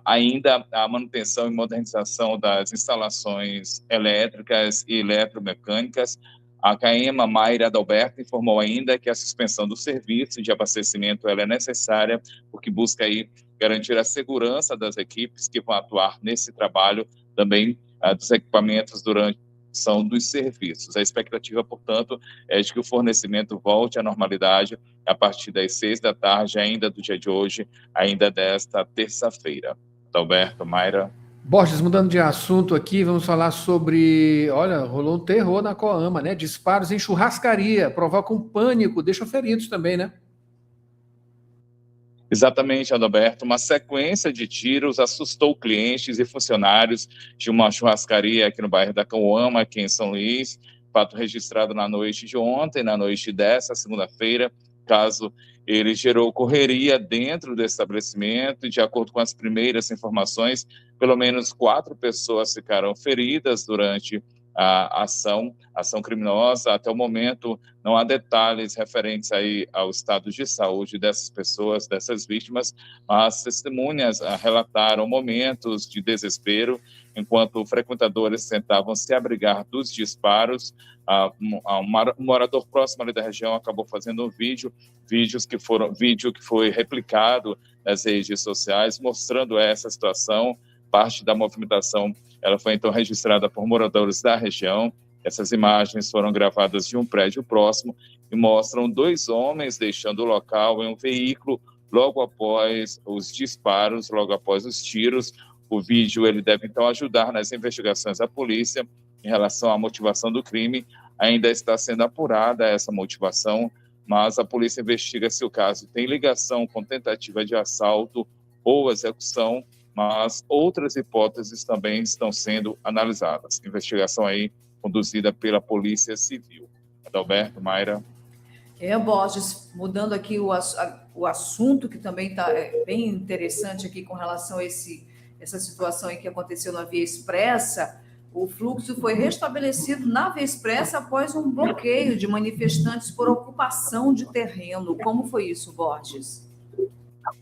ainda a manutenção e modernização das instalações elétricas e eletromecânicas. A CAEMA, Mayra Adalberto, informou ainda que a suspensão do serviço de abastecimento ela é necessária, porque busca aí garantir a segurança das equipes que vão atuar nesse trabalho, também dos equipamentos durante a execução dos serviços. A expectativa, portanto, é de que o fornecimento volte à normalidade a partir das 6 da tarde, ainda do dia de hoje, ainda desta terça-feira. Adalberto, Mayra. Borges, mudando de assunto aqui, vamos falar sobre... Olha, rolou um terror na Coama, né? Disparos em churrascaria, provocam pânico, deixam feridos também, né? Exatamente, Adalberto. Uma sequência de tiros assustou clientes e funcionários de uma churrascaria aqui no bairro da Coama, aqui em São Luís. Fato registrado na noite de ontem, na noite dessa segunda-feira. Caso ele gerou correria dentro do estabelecimento e, de acordo com as primeiras informações, pelo menos 4 pessoas ficaram feridas durante a ação criminosa. Até o momento, não há detalhes referentes aí ao estado de saúde dessas pessoas, dessas vítimas, mas testemunhas relataram momentos de desespero enquanto frequentadores tentavam se abrigar dos disparos. Um morador próximo ali da região acabou fazendo um vídeo que foi replicado nas redes sociais, mostrando essa situação. Parte da movimentação ela foi então registrada por moradores da região. Essas imagens foram gravadas de um prédio próximo e mostram 2 homens deixando o local em um veículo logo após os disparos, logo após os tiros. O vídeo ele deve então ajudar nas investigações da polícia em relação à motivação do crime. Ainda está sendo apurada essa motivação, mas a polícia investiga se o caso tem ligação com tentativa de assalto ou execução, mas outras hipóteses também estão sendo analisadas. Investigação aí conduzida pela Polícia Civil. Adalberto, Mayra. Borges, mudando aqui o assunto, que também está bem interessante aqui com relação a essa situação em que aconteceu na Via Expressa. O fluxo foi restabelecido na Via Expressa após um bloqueio de manifestantes por ocupação de terreno. Como foi isso, Borges?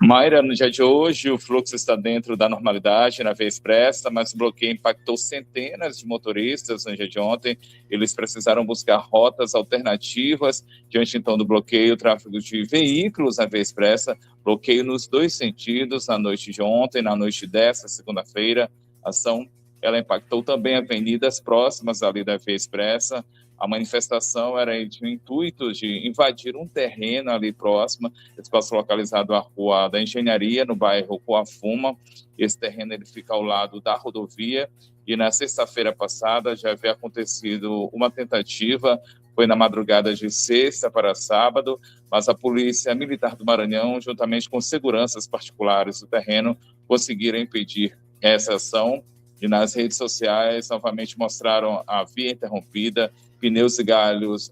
Mayra, no dia de hoje, o fluxo está dentro da normalidade na Via Expressa, mas o bloqueio impactou centenas de motoristas no dia de ontem. Eles precisaram buscar rotas alternativas diante, então, do bloqueio, o tráfego de veículos na Via Expressa, bloqueio nos 2 sentidos na noite de ontem, na noite desta segunda-feira. A ação, ela impactou também avenidas próximas ali da Via Expressa. A manifestação era de intuito de invadir um terreno ali próximo, espaço localizado à Rua da Engenharia, no bairro Coafuma. Esse terreno ele fica ao lado da rodovia e na sexta-feira passada já havia acontecido uma tentativa, foi na madrugada de sexta para sábado, mas a Polícia Militar do Maranhão, juntamente com seguranças particulares do terreno, conseguiram impedir essa ação. E nas redes sociais novamente mostraram a via interrompida, pneus e galhos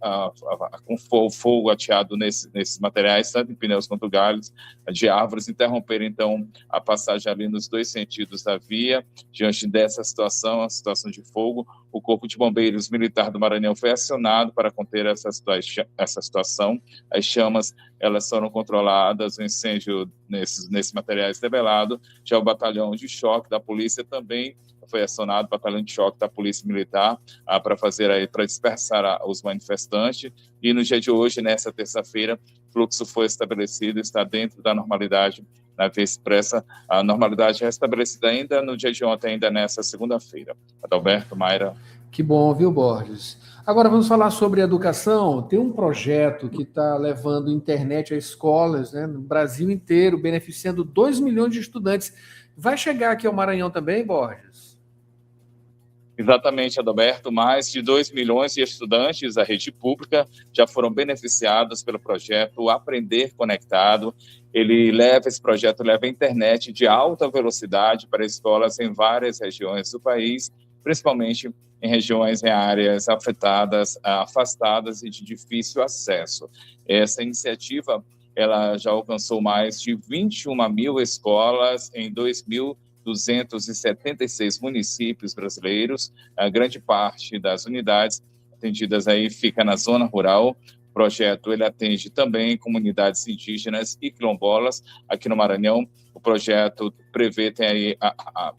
com fogo ateado nesses materiais, tanto em pneus quanto galhos de árvores, interromperam então a passagem ali nos 2 sentidos da via. Diante dessa situação, a situação de fogo, o Corpo de Bombeiros Militar do Maranhão foi acionado para conter essa situação. As chamas, elas foram controladas, o incêndio nesses materiais debelado. Já o batalhão de choque da polícia também foi acionado, o batalhão de choque da Polícia Militar, para dispersar os manifestantes. E no dia de hoje, nessa terça-feira, o fluxo foi estabelecido, está dentro da normalidade na Via Expressa. A normalidade é estabelecida ainda no dia de ontem, ainda nessa segunda-feira. Adalberto, Mayra. Que bom, viu, Borges? Agora vamos falar sobre educação. Tem um projeto que está levando internet a escolas, né, no Brasil inteiro, beneficiando 2 milhões de estudantes. Vai chegar aqui ao Maranhão também, Borges? Exatamente, Adalberto. Mais de 2 milhões de estudantes da rede pública já foram beneficiados pelo projeto Aprender Conectado. Esse projeto leva a internet de alta velocidade para escolas em várias regiões do país, principalmente em regiões, em áreas afetadas, afastadas e de difícil acesso. Essa iniciativa, ela já alcançou mais de 21 mil escolas em 2.276 municípios brasileiros. A grande parte das unidades atendidas aí fica na zona rural. O projeto ele atende também comunidades indígenas e quilombolas aqui no Maranhão. O projeto tem aí a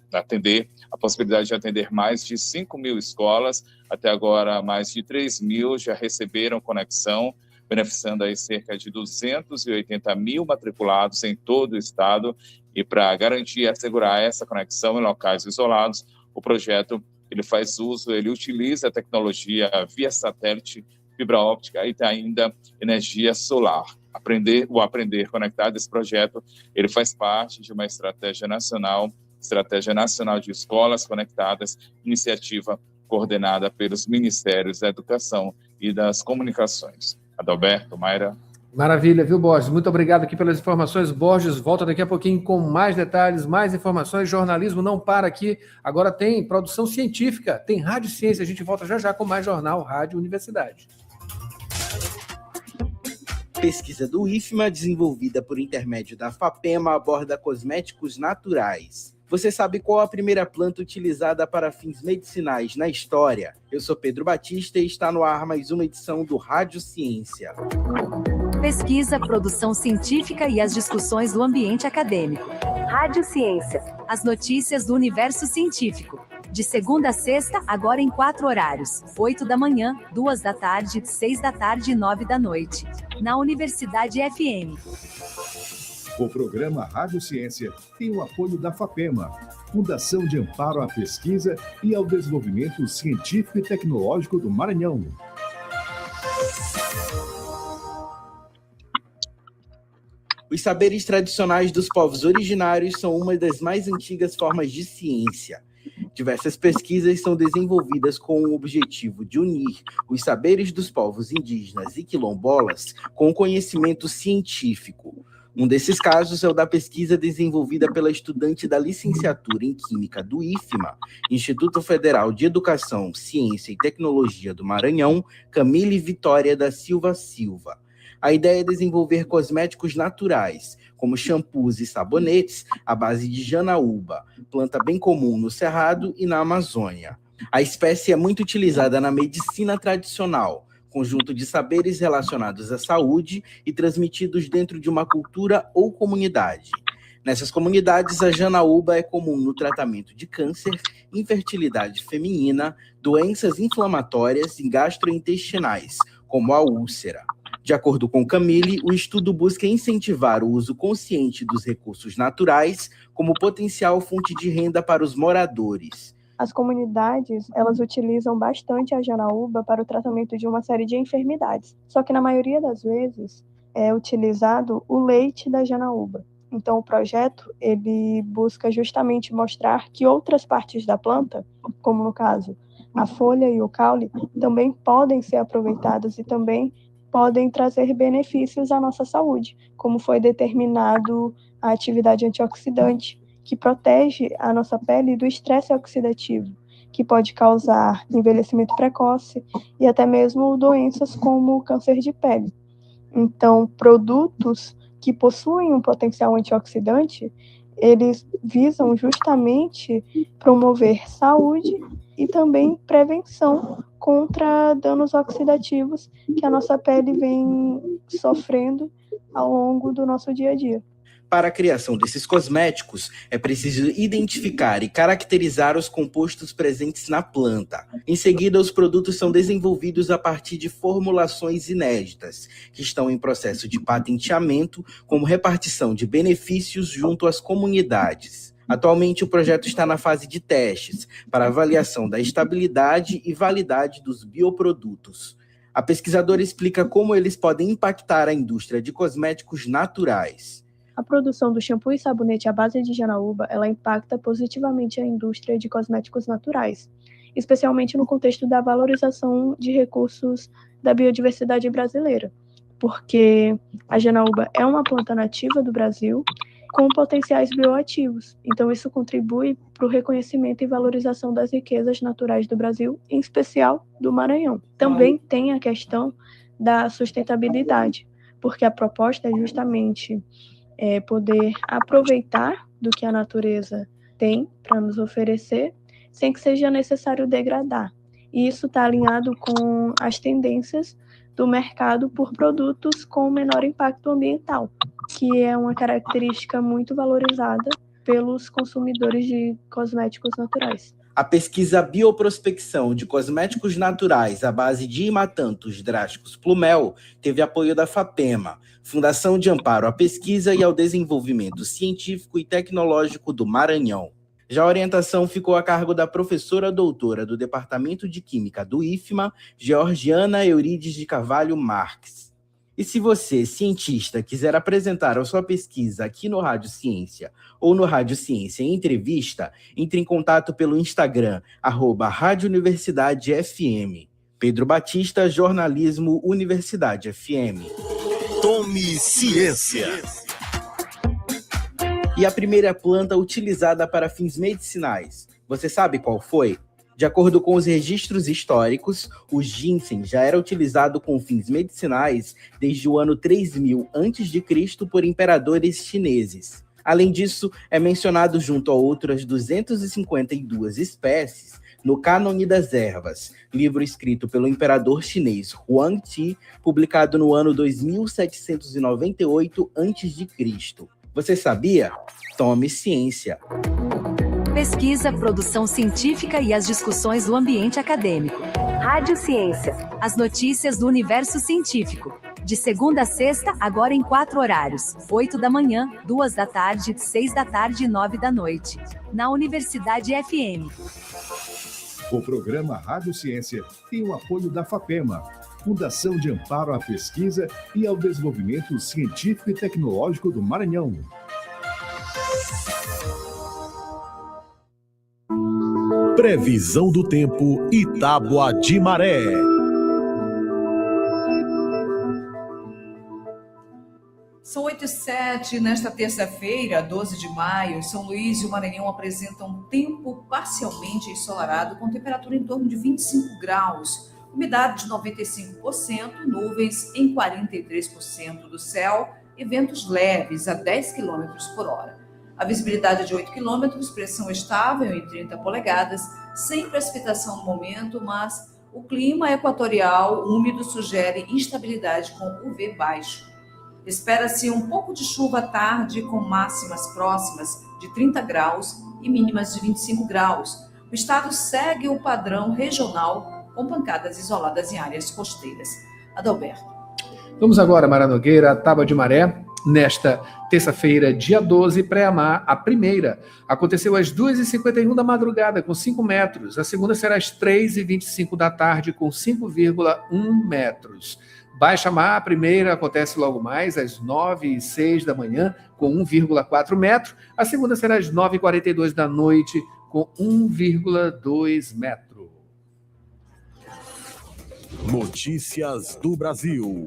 possibilidade de atender mais de 5 mil escolas. Até agora, mais de 3 mil já receberam conexão, beneficiando aí cerca de 280 mil matriculados em todo o estado. E para garantir e assegurar essa conexão em locais isolados, o projeto ele utiliza a tecnologia via satélite, fibra óptica e ainda energia solar. O Aprender Conectado, esse projeto, ele faz parte de uma Estratégia Nacional de Escolas Conectadas, iniciativa coordenada pelos Ministérios da Educação e das Comunicações. Adalberto, Mayra. Maravilha, viu, Borges? Muito obrigado aqui pelas informações. Borges volta daqui a pouquinho com mais detalhes, mais informações. Jornalismo não para aqui. Agora tem produção científica, tem Rádio Ciência. A gente volta já com mais Jornal Rádio Universidade. Pesquisa do IFMA, desenvolvida por intermédio da FAPEMA, aborda cosméticos naturais. Você sabe qual a primeira planta utilizada para fins medicinais na história? Eu sou Pedro Batista e está no ar mais uma edição do Rádio Ciência. Pesquisa, produção científica e as discussões do ambiente acadêmico. Rádio Ciência. As notícias do universo científico. De segunda a sexta, agora em 4 horários. 8 da manhã, 2 da tarde, 6 da tarde e 9 da noite. Na Universidade FM. O programa Rádio Ciência tem o apoio da FAPEMA, Fundação de Amparo à Pesquisa e ao Desenvolvimento Científico e Tecnológico do Maranhão. Os saberes tradicionais dos povos originários são uma das mais antigas formas de ciência. Diversas pesquisas são desenvolvidas com o objetivo de unir os saberes dos povos indígenas e quilombolas com o conhecimento científico. Um desses casos é o da pesquisa desenvolvida pela estudante da licenciatura em Química do IFMA, Instituto Federal de Educação, Ciência e Tecnologia do Maranhão, Camille Vitória da Silva Silva. A ideia é desenvolver cosméticos naturais, como shampoos e sabonetes, à base de janaúba, planta bem comum no Cerrado e na Amazônia. A espécie é muito utilizada na medicina tradicional, conjunto de saberes relacionados à saúde e transmitidos dentro de uma cultura ou comunidade. Nessas comunidades, a janaúba é comum no tratamento de câncer, infertilidade feminina, doenças inflamatórias e gastrointestinais, como a úlcera. De acordo com Camille, o estudo busca incentivar o uso consciente dos recursos naturais como potencial fonte de renda para os moradores. As comunidades, elas utilizam bastante a janaúba para o tratamento de uma série de enfermidades. Só que na maioria das vezes é utilizado o leite da janaúba. Então o projeto, ele busca justamente mostrar que outras partes da planta, como no caso a folha e o caule, também podem ser aproveitadas e também podem trazer benefícios à nossa saúde, como foi determinado a atividade antioxidante, que protege a nossa pele do estresse oxidativo, que pode causar envelhecimento precoce e até mesmo doenças como o câncer de pele. Então, produtos que possuem um potencial antioxidante, eles visam justamente promover saúde e também prevenção contra danos oxidativos que a nossa pele vem sofrendo ao longo do nosso dia a dia. Para a criação desses cosméticos, é preciso identificar e caracterizar os compostos presentes na planta. Em seguida, os produtos são desenvolvidos a partir de formulações inéditas, que estão em processo de patenteamento, como repartição de benefícios junto às comunidades. Atualmente, o projeto está na fase de testes, para avaliação da estabilidade e validade dos bioprodutos. A pesquisadora explica como eles podem impactar a indústria de cosméticos naturais. A produção do shampoo e sabonete à base de janaúba, ela impacta positivamente a indústria de cosméticos naturais, especialmente no contexto da valorização de recursos da biodiversidade brasileira, porque a janaúba é uma planta nativa do Brasil com potenciais bioativos, então isso contribui para o reconhecimento e valorização das riquezas naturais do Brasil, em especial do Maranhão. Também tem a questão da sustentabilidade, porque a proposta é justamente poder aproveitar do que a natureza tem para nos oferecer, sem que seja necessário degradar. E isso está alinhado com as tendências do mercado por produtos com menor impacto ambiental, que é uma característica muito valorizada pelos consumidores de cosméticos naturais. A pesquisa Bioprospecção de Cosméticos Naturais à base de imatantos drásticos Plumel teve apoio da FAPEMA, Fundação de Amparo à Pesquisa e ao Desenvolvimento Científico e Tecnológico do Maranhão. Já a orientação ficou a cargo da professora doutora do Departamento de Química do IFMA, Georgiana Eurides de Carvalho Marques. E se você, cientista, quiser apresentar a sua pesquisa aqui no Rádio Ciência ou no Rádio Ciência em Entrevista, entre em contato pelo Instagram, @Rádio Universidade FM. Pedro Batista, Jornalismo Universidade FM. Tome ciência. E a primeira planta utilizada para fins medicinais, você sabe qual foi? De acordo com os registros históricos, o ginseng já era utilizado com fins medicinais desde o ano 3000 a.C. por imperadores chineses. Além disso, é mencionado junto a outras 252 espécies no Cânone das Ervas, livro escrito pelo imperador chinês Huangdi, publicado no ano 2798 a.C. Você sabia? Tome ciência! Pesquisa, produção científica e as discussões do ambiente acadêmico. Rádio Ciência. As notícias do universo científico. De segunda a sexta, agora em 4 horários. 8 da manhã, 2 da tarde, 6 da tarde e 9 da noite. Na Universidade FM. O programa Rádio Ciência tem o apoio da FAPEMA, Fundação de Amparo à Pesquisa e ao Desenvolvimento Científico e Tecnológico do Maranhão. Previsão do tempo e tábua de maré. São 8h07, nesta terça-feira, 12 de maio, São Luís e o Maranhão apresentam tempo parcialmente ensolarado, com temperatura em torno de 25 graus, umidade de 95%, nuvens em 43% do céu e ventos leves a 10 km por hora. A visibilidade é de 8 km, pressão estável em 30 polegadas, sem precipitação no momento, mas o clima equatorial úmido sugere instabilidade com UV baixo. Espera-se um pouco de chuva à tarde, com máximas próximas de 30 graus e mínimas de 25 graus. O estado segue o padrão regional, com pancadas isoladas em áreas costeiras. Adalberto. Vamos agora, Mara Nogueira, a tábua de maré. Nesta terça-feira, dia 12, pré-amar, a primeira aconteceu às 2h51 da madrugada, com 5 metros. A segunda será às 3h25 da tarde, com 5,1 metros. Baixa mar, a primeira acontece logo mais às 9h06 da manhã, com 1,4 metro. A segunda será às 9h42 da noite, com 1,2 metro. Notícias do Brasil.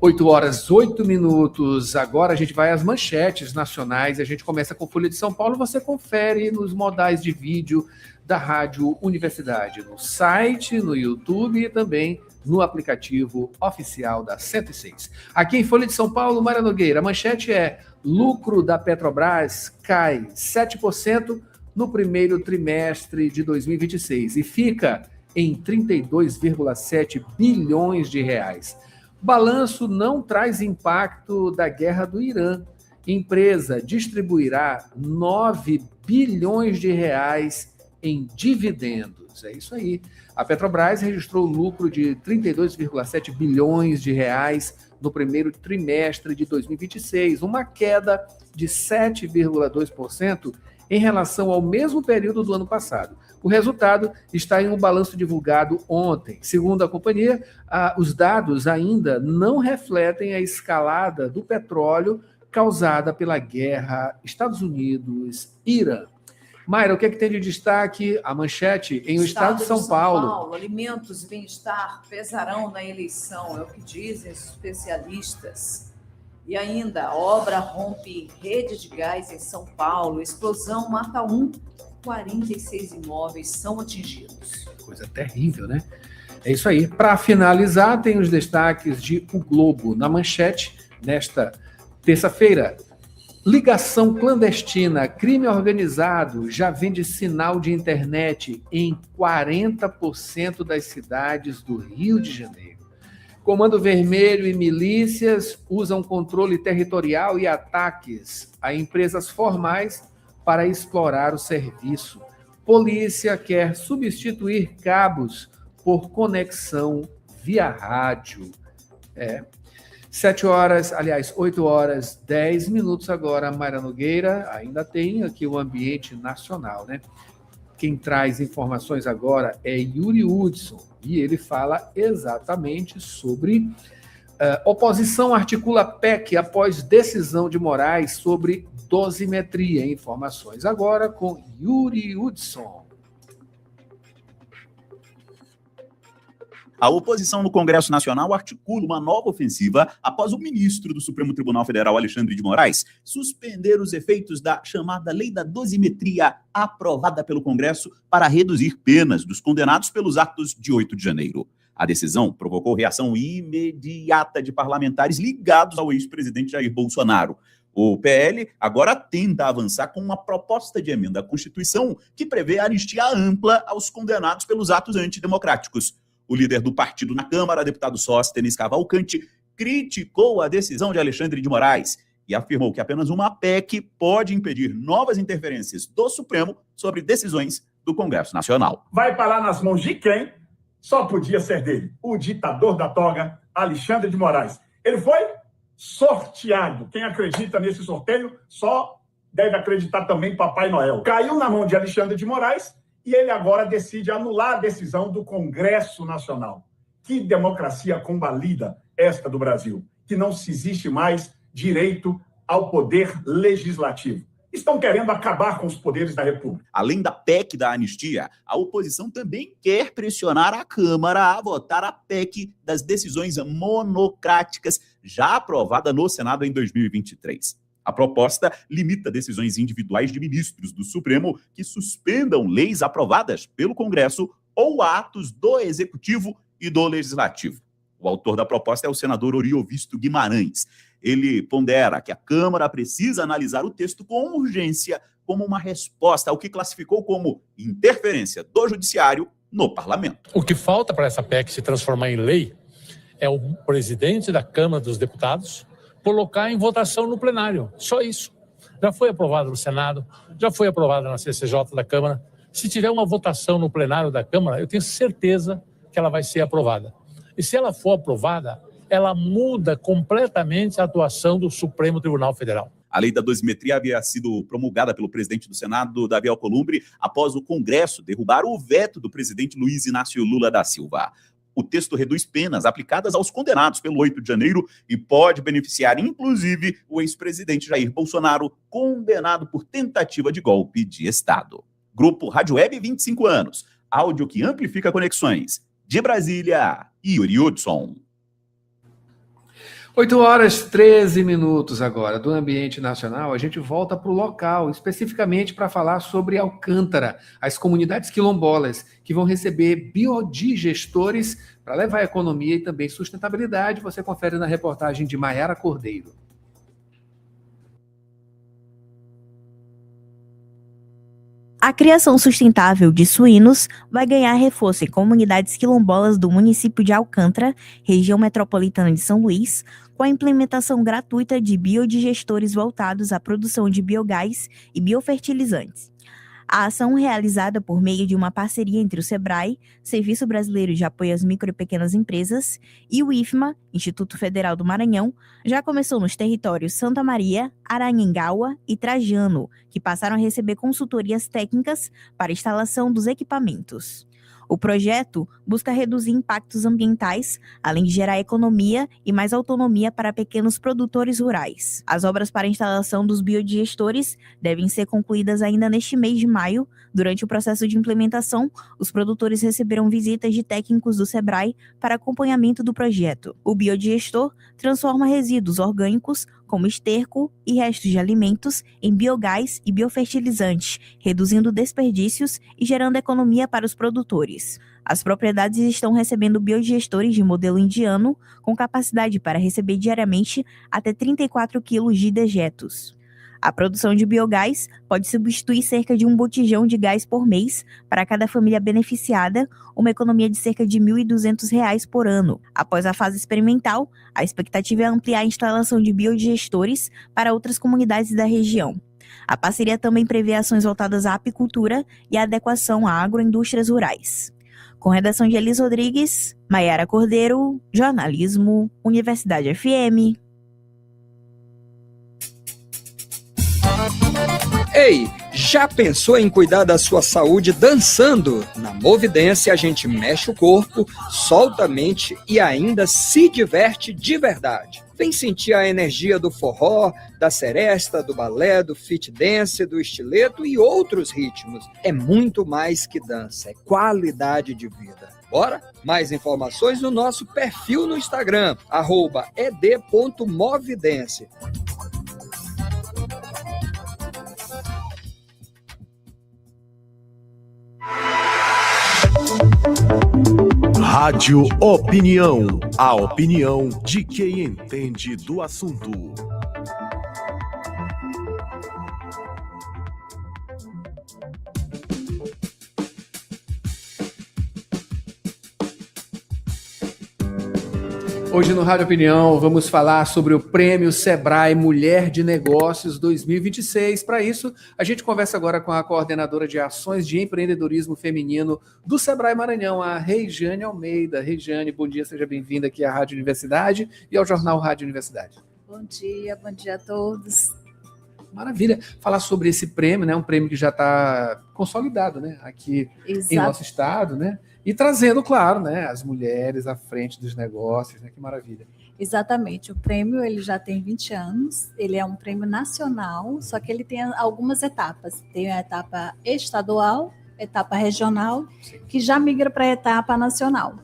8h08. Agora a gente vai às manchetes nacionais. A gente começa com Folha de São Paulo. Você confere nos modais de vídeo da Rádio Universidade, no site, no YouTube e também no aplicativo oficial da 106. Aqui em Folha de São Paulo, Mara Nogueira, a manchete é: lucro da Petrobras cai 7% no primeiro trimestre de 2026 e fica em 32,7 bilhões de reais. Balanço não traz impacto da guerra do Irã. Empresa distribuirá 9 bilhões de reais em dividendos. É isso aí. A Petrobras registrou lucro de 32,7 bilhões de reais no primeiro trimestre de 2026, uma queda de 7,2% em relação ao mesmo período do ano passado. O resultado está em um balanço divulgado ontem. Segundo a companhia, os dados ainda não refletem a escalada do petróleo causada pela guerra Estados Unidos-Irã. Mayra, o que é que tem de destaque? A manchete em o estado de São Paulo. Alimentos e bem-estar pesarão na eleição, é o que dizem os especialistas. E ainda, obra rompe rede de gás em São Paulo, explosão mata 46 imóveis são atingidos. Coisa terrível, né? É isso aí. Para finalizar, tem os destaques de O Globo na manchete nesta terça-feira. Ligação clandestina, crime organizado já vende sinal de internet em 40% das cidades do Rio de Janeiro. Comando Vermelho e milícias usam controle territorial e ataques a empresas formais para explorar o serviço. Polícia quer substituir cabos por conexão via rádio. 8h10 agora, Mayra Nogueira. Ainda tem aqui o ambiente nacional, né? Quem traz informações agora é Yuri Hudson, e ele fala exatamente sobre oposição articula PEC após decisão de Moraes sobre dosimetria. Informações agora com Yuri Hudson. A oposição no Congresso Nacional articula uma nova ofensiva após o ministro do Supremo Tribunal Federal, Alexandre de Moraes, suspender os efeitos da chamada Lei da Dosimetria, aprovada pelo Congresso para reduzir penas dos condenados pelos atos de 8 de janeiro. A decisão provocou reação imediata de parlamentares ligados ao ex-presidente Jair Bolsonaro. O PL agora tenta avançar com uma proposta de emenda à Constituição que prevê anistia ampla aos condenados pelos atos antidemocráticos. O líder do partido na Câmara, deputado Sóstenes Cavalcante, criticou a decisão de Alexandre de Moraes e afirmou que apenas uma PEC pode impedir novas interferências do Supremo sobre decisões do Congresso Nacional. Vai parar nas mãos de quem? Só podia ser dele, o ditador da toga, Alexandre de Moraes. Ele foi sorteado. Quem acredita nesse sorteio só deve acreditar também em Papai Noel. Caiu na mão de Alexandre de Moraes e ele agora decide anular a decisão do Congresso Nacional. Que democracia combalida esta do Brasil, que não se existe mais direito ao poder legislativo. estão querendo acabar com os poderes da República. Além da PEC da anistia, a oposição também quer pressionar a Câmara a votar a PEC das decisões monocráticas, já aprovada no Senado em 2023. A proposta limita decisões individuais de ministros do Supremo que suspendam leis aprovadas pelo Congresso ou atos do Executivo e do Legislativo. O autor da proposta é o senador Oriovisto Guimarães. Ele pondera que a Câmara precisa analisar o texto com urgência como uma resposta ao que classificou como interferência do Judiciário no Parlamento. O que falta para essa PEC se transformar em lei é o presidente da Câmara dos Deputados colocar em votação no plenário. Só isso. Já foi aprovado no Senado, já foi aprovado na CCJ da Câmara. Se tiver uma votação no plenário da Câmara, eu tenho certeza que ela vai ser aprovada. E se ela for aprovada, ela muda completamente a atuação do Supremo Tribunal Federal. A lei da dosimetria havia sido promulgada pelo presidente do Senado, Davi Alcolumbre, após o Congresso derrubar o veto do presidente Luiz Inácio Lula da Silva. O texto reduz penas aplicadas aos condenados pelo 8 de janeiro e pode beneficiar, inclusive, o ex-presidente Jair Bolsonaro, condenado por tentativa de golpe de Estado. Grupo Rádio Web 25 anos. Áudio que amplifica conexões. De Brasília, Yuri Hudson. 8h13 agora do ambiente nacional. A gente volta para o local, especificamente para falar sobre Alcântara, as comunidades quilombolas que vão receber biodigestores para levar economia e também sustentabilidade. Você confere na reportagem de Maiara Cordeiro. A criação sustentável de suínos vai ganhar reforço em comunidades quilombolas do município de Alcântara, região metropolitana de São Luís, com a implementação gratuita de biodigestores voltados à produção de biogás e biofertilizantes. A ação, realizada por meio de uma parceria entre o SEBRAE, Serviço Brasileiro de Apoio às Micro e Pequenas Empresas, e o IFMA, Instituto Federal do Maranhão, já começou nos territórios Santa Maria, Araranguá e Trajano, que passaram a receber consultorias técnicas para a instalação dos equipamentos. O projeto busca reduzir impactos ambientais, além de gerar economia e mais autonomia para pequenos produtores rurais. As obras para a instalação dos biodigestores devem ser concluídas ainda neste mês de maio. Durante o processo de implementação, os produtores receberam visitas de técnicos do SEBRAE para acompanhamento do projeto. O biodigestor transforma resíduos orgânicos, como esterco e restos de alimentos, em biogás e biofertilizantes, reduzindo desperdícios e gerando economia para os produtores. As propriedades estão recebendo biodigestores de modelo indiano, com capacidade para receber diariamente até 34 quilos de dejetos. A produção de biogás pode substituir cerca de um botijão de gás por mês para cada família beneficiada, uma economia de cerca de R$ 1.200 por ano. Após a fase experimental, a expectativa é ampliar a instalação de biodigestores para outras comunidades da região. A parceria também prevê ações voltadas à apicultura e à adequação a agroindústrias rurais. Com redação de Elis Rodrigues, Maiara Cordeiro, Jornalismo, Universidade FM. Ei, já pensou em cuidar da sua saúde dançando? Na Movidência a gente mexe o corpo, solta a mente e ainda se diverte de verdade. Vem sentir a energia do forró, da seresta, do balé, do fit dance, do estileto e outros ritmos. É muito mais que dança, é qualidade de vida. Bora? Mais informações no nosso perfil no Instagram, @ed.movidence. Rádio Opinião, a opinião de quem entende do assunto. Hoje no Rádio Opinião vamos falar sobre o Prêmio Sebrae Mulher de Negócios 2026. Para isso, a gente conversa agora com a coordenadora de ações de empreendedorismo feminino do Sebrae Maranhão, a Regiane Almeida. Regiane, bom dia, seja bem-vinda aqui à Rádio Universidade e ao Jornal Rádio Universidade. Bom dia a todos. Maravilha. Falar sobre esse prêmio, né? Um prêmio que já está consolidado, né? Aqui em nosso estado, né? E trazendo, claro, né, as mulheres à frente dos negócios, né? Que maravilha. Exatamente, o prêmio ele já tem 20 anos, ele é um prêmio nacional, só que ele tem algumas etapas. Tem a etapa estadual, etapa regional, que já migra para a etapa nacional.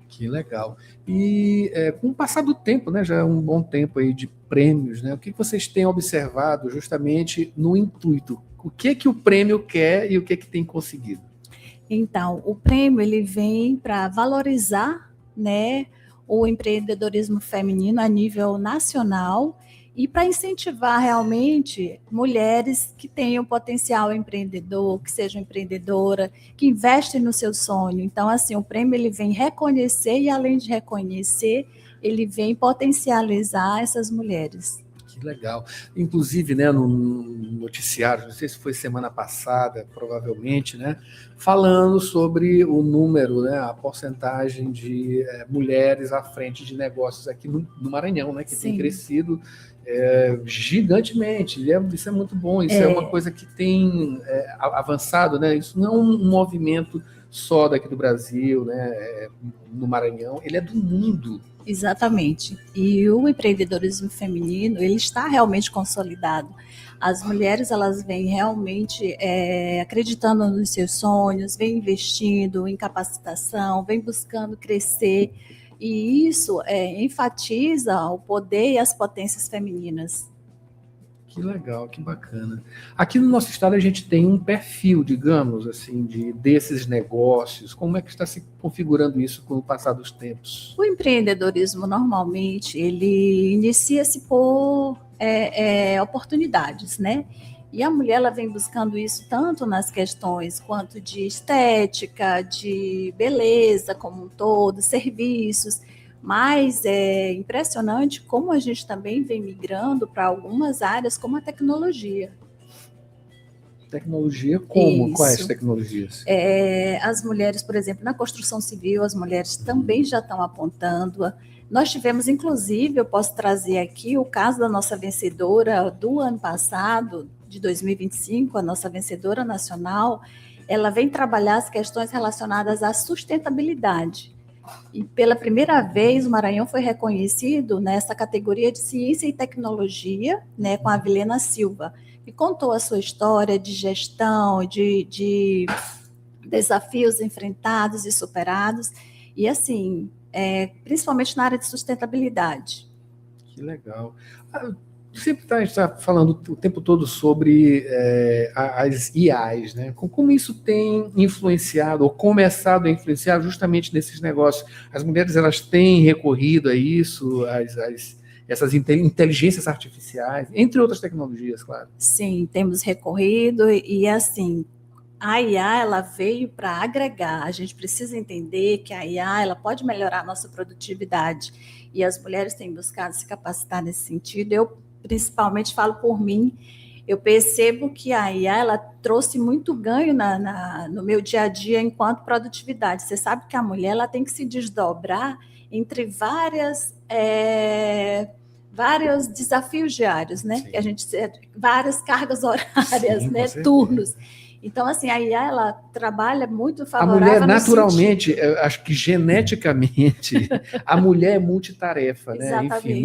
Que legal. E com o passar do tempo, né, já é um bom tempo aí de prêmios, né, o que vocês têm observado justamente no intuito? O que o prêmio quer e o que tem conseguido? Então, o prêmio ele vem para valorizar, né, o empreendedorismo feminino a nível nacional e para incentivar realmente mulheres que tenham potencial empreendedor, que sejam empreendedora, que investem no seu sonho. Então, assim, o prêmio ele vem reconhecer e, além de reconhecer, ele vem potencializar essas mulheres. Que legal. Inclusive, né, no noticiário, não sei se foi semana passada, provavelmente, né, falando sobre o número, né, a porcentagem de mulheres à frente de negócios aqui no Maranhão, né, que tem crescido gigantemente. Isso é muito bom, isso é uma coisa que tem avançado, né? Isso não é um movimento só daqui do Brasil, né, no Maranhão, ele é do mundo. Exatamente. E o empreendedorismo feminino, ele está realmente consolidado. As mulheres, elas vêm realmente acreditando nos seus sonhos, vêm investindo em capacitação, vêm buscando crescer. E isso enfatiza o poder e as potências femininas. Que legal, que bacana. Aqui no nosso estado a gente tem um perfil, digamos assim, desses negócios. Como é que está se configurando isso com o passar dos tempos? O empreendedorismo, normalmente, ele inicia-se por oportunidades, né? E a mulher ela vem buscando isso tanto nas questões quanto de estética, de beleza como um todo, serviços. Mas é impressionante como a gente também vem migrando para algumas áreas como a tecnologia. Tecnologia como? Isso. Quais tecnologias? As mulheres, por exemplo, na construção civil, as mulheres também já estão apontando. Nós tivemos, inclusive, eu posso trazer aqui o caso da nossa vencedora do ano passado, de 2025, a nossa vencedora nacional, ela vem trabalhar as questões relacionadas à sustentabilidade. E pela primeira vez o Maranhão foi reconhecido nessa categoria de ciência e tecnologia, né, com a Vilena Silva, que contou a sua história de gestão, de desafios enfrentados e superados, e assim, principalmente na área de sustentabilidade. Que legal. Sempre a gente está falando o tempo todo sobre as IAs, né? Como isso tem influenciado ou começado a influenciar justamente nesses negócios. As mulheres elas têm recorrido a isso, essas inteligências artificiais, entre outras tecnologias, claro. Sim, temos recorrido e assim, a IA ela veio para agregar. A gente precisa entender que a IA ela pode melhorar a nossa produtividade e as mulheres têm buscado se capacitar nesse sentido. Eu principalmente falo por mim, eu percebo que a IA ela trouxe muito ganho no meu dia a dia enquanto produtividade. Você sabe que a mulher ela tem que se desdobrar entre vários desafios diários, né? Que a gente várias cargas horárias, sim, né? Turnos. Então, assim, a IA, ela trabalha muito favorável. A mulher, naturalmente, acho que geneticamente, a mulher é multitarefa, né? Exatamente. Enfim,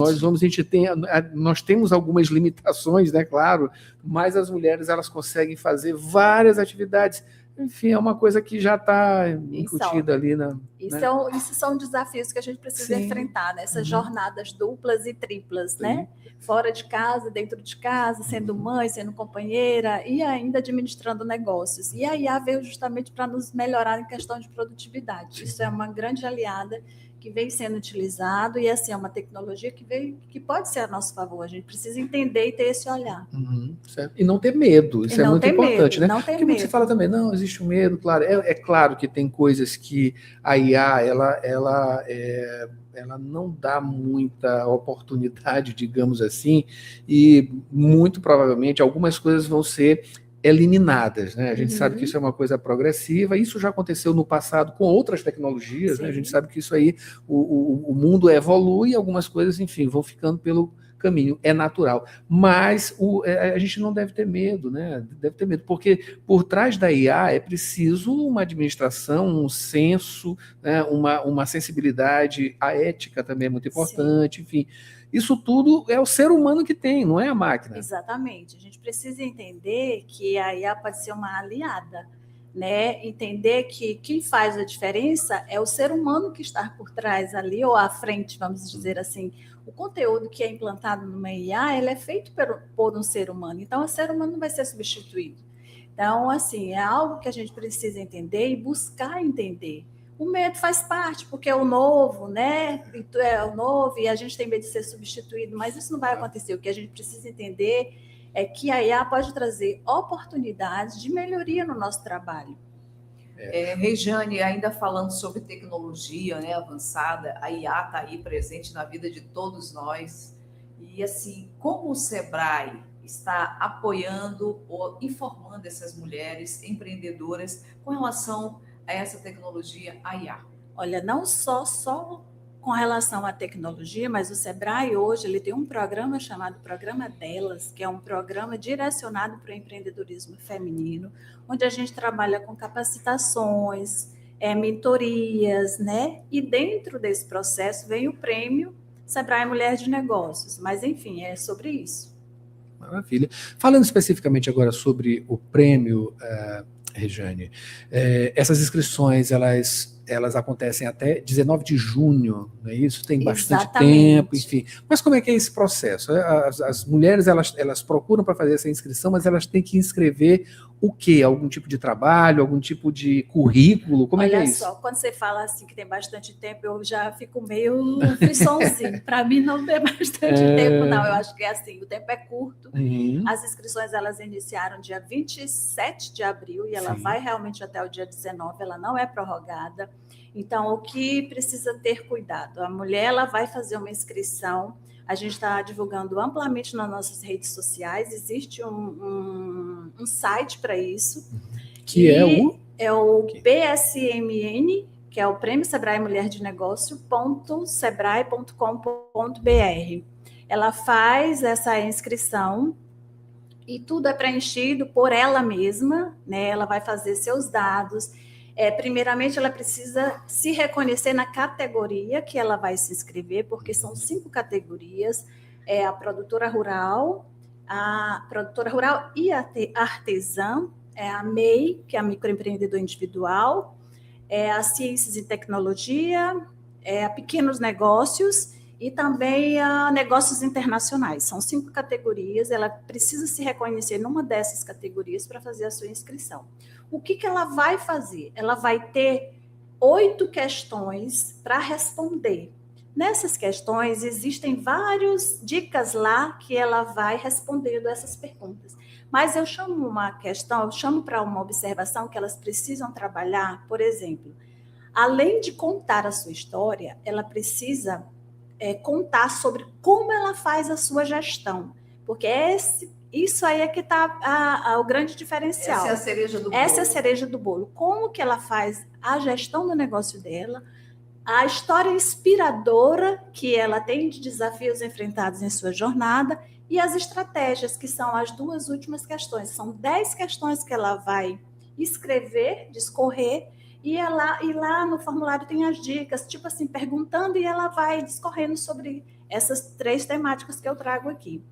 nós temos algumas limitações, né? Claro, mas as mulheres, elas conseguem fazer várias atividades. Enfim, é uma coisa que já está incutida ali na... Isso são desafios que a gente precisa enfrentar, né? Essas jornadas duplas e triplas, né? Fora de casa, dentro de casa, sendo mãe, sendo companheira e ainda administrando negócios. E a IA veio justamente para nos melhorar em questão de produtividade. Isso é uma grande aliada que vem sendo utilizado e assim é uma tecnologia que pode ser a nosso favor. A gente precisa entender e ter esse olhar. Certo. E não ter medo, isso é muito importante, né? Não ter Porque medo. você fala também, não, existe um medo, claro. É claro que tem coisas que a IA, ela não dá muita oportunidade, digamos assim, e muito provavelmente algumas coisas vão ser eliminadas, né? A gente sabe que isso é uma coisa progressiva, isso já aconteceu no passado com outras tecnologias, né? A gente sabe que isso aí, o mundo evolui e algumas coisas, enfim, vão ficando pelo caminho, é natural. Mas a gente não deve ter medo, né? Deve ter medo, porque por trás da IA é preciso uma administração, um senso, né? uma sensibilidade, a ética também é muito importante, enfim. Isso tudo é o ser humano que tem, não é a máquina. Exatamente. A gente precisa entender que a IA pode ser uma aliada, né? Entender que quem faz a diferença é o ser humano que está por trás ali, ou à frente, vamos dizer assim. O conteúdo que é implantado numa IA, ele é feito por um ser humano. Então, o ser humano não vai ser substituído. Então, assim, é algo que a gente precisa entender e buscar entender. O medo faz parte, porque é o novo, né? É o novo e a gente tem medo de ser substituído, mas isso não vai acontecer. O que a gente precisa entender é que a IA pode trazer oportunidades de melhoria no nosso trabalho. Regiane, ainda falando sobre tecnologia, né, avançada, a IA está aí presente na vida de todos nós. E, assim, como o Sebrae está apoiando ou informando essas mulheres empreendedoras com relação a essa tecnologia, a IA? Olha, não só com relação à tecnologia, mas o Sebrae hoje ele tem um programa chamado Programa Delas, que é um programa direcionado para o empreendedorismo feminino, onde a gente trabalha com capacitações, mentorias, né? E dentro desse processo vem o prêmio Sebrae Mulher de Negócios. Mas, enfim, é sobre isso. Maravilha. Falando especificamente agora sobre o prêmio, Regiane, essas inscrições, elas acontecem até 19 de junho, não é isso? Tem bastante tempo, enfim. Mas como é que é esse processo? As mulheres, elas procuram para fazer essa inscrição, mas elas têm que inscrever o quê? Algum tipo de trabalho, algum tipo de currículo? Como é que é isso? Olha só, quando você fala assim que tem bastante tempo, eu já fico meio frissonzinho. Para mim não tem bastante tempo, não. Eu acho que é assim, o tempo é curto. Uhum. As inscrições, elas iniciaram dia 27 de abril e ela vai realmente até o dia 19, ela não é prorrogada. Então, o que precisa ter cuidado? A mulher, ela vai fazer uma inscrição, a gente está divulgando amplamente nas nossas redes sociais, existe um site para isso. Que é o? É o PSMN, que é o Prêmio Sebrae Mulher de Negócio.sebrae.com.br. Ela faz essa inscrição e tudo é preenchido por ela mesma, né? Ela vai fazer seus dados. Primeiramente, ela precisa se reconhecer na categoria que ela vai se inscrever, porque são 5 categorias: a produtora rural e artesã, a MEI, que é a microempreendedor individual, a ciências e tecnologia, a pequenos negócios e também a negócios internacionais. São 5 categorias, ela precisa se reconhecer numa dessas categorias para fazer a sua inscrição. O que ela vai fazer? Ela vai ter 8 questões para responder. Nessas questões, existem várias dicas lá que ela vai respondendo essas perguntas. Mas eu chamo para uma observação que elas precisam trabalhar, por exemplo, além de contar a sua história, ela precisa contar sobre como ela faz a sua gestão, porque isso aí é que está o grande diferencial. Essa é a cereja do bolo. Essa é a cereja do bolo. Como que ela faz a gestão do negócio dela, a história inspiradora que ela tem de desafios enfrentados em sua jornada e as estratégias, que são as 2 últimas questões. São 10 questões que ela vai escrever, discorrer, e lá no formulário tem as dicas, tipo assim, perguntando, e ela vai discorrendo sobre essas 3 temáticas que eu trago aqui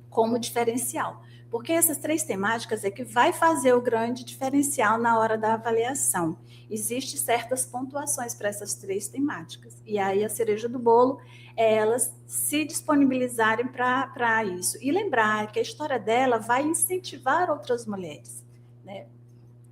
como diferencial. Porque essas 3 temáticas é que vai fazer o grande diferencial na hora da avaliação. Existem certas pontuações para essas 3 temáticas. E aí a cereja do bolo é elas se disponibilizarem para isso. E lembrar que a história dela vai incentivar outras mulheres, né?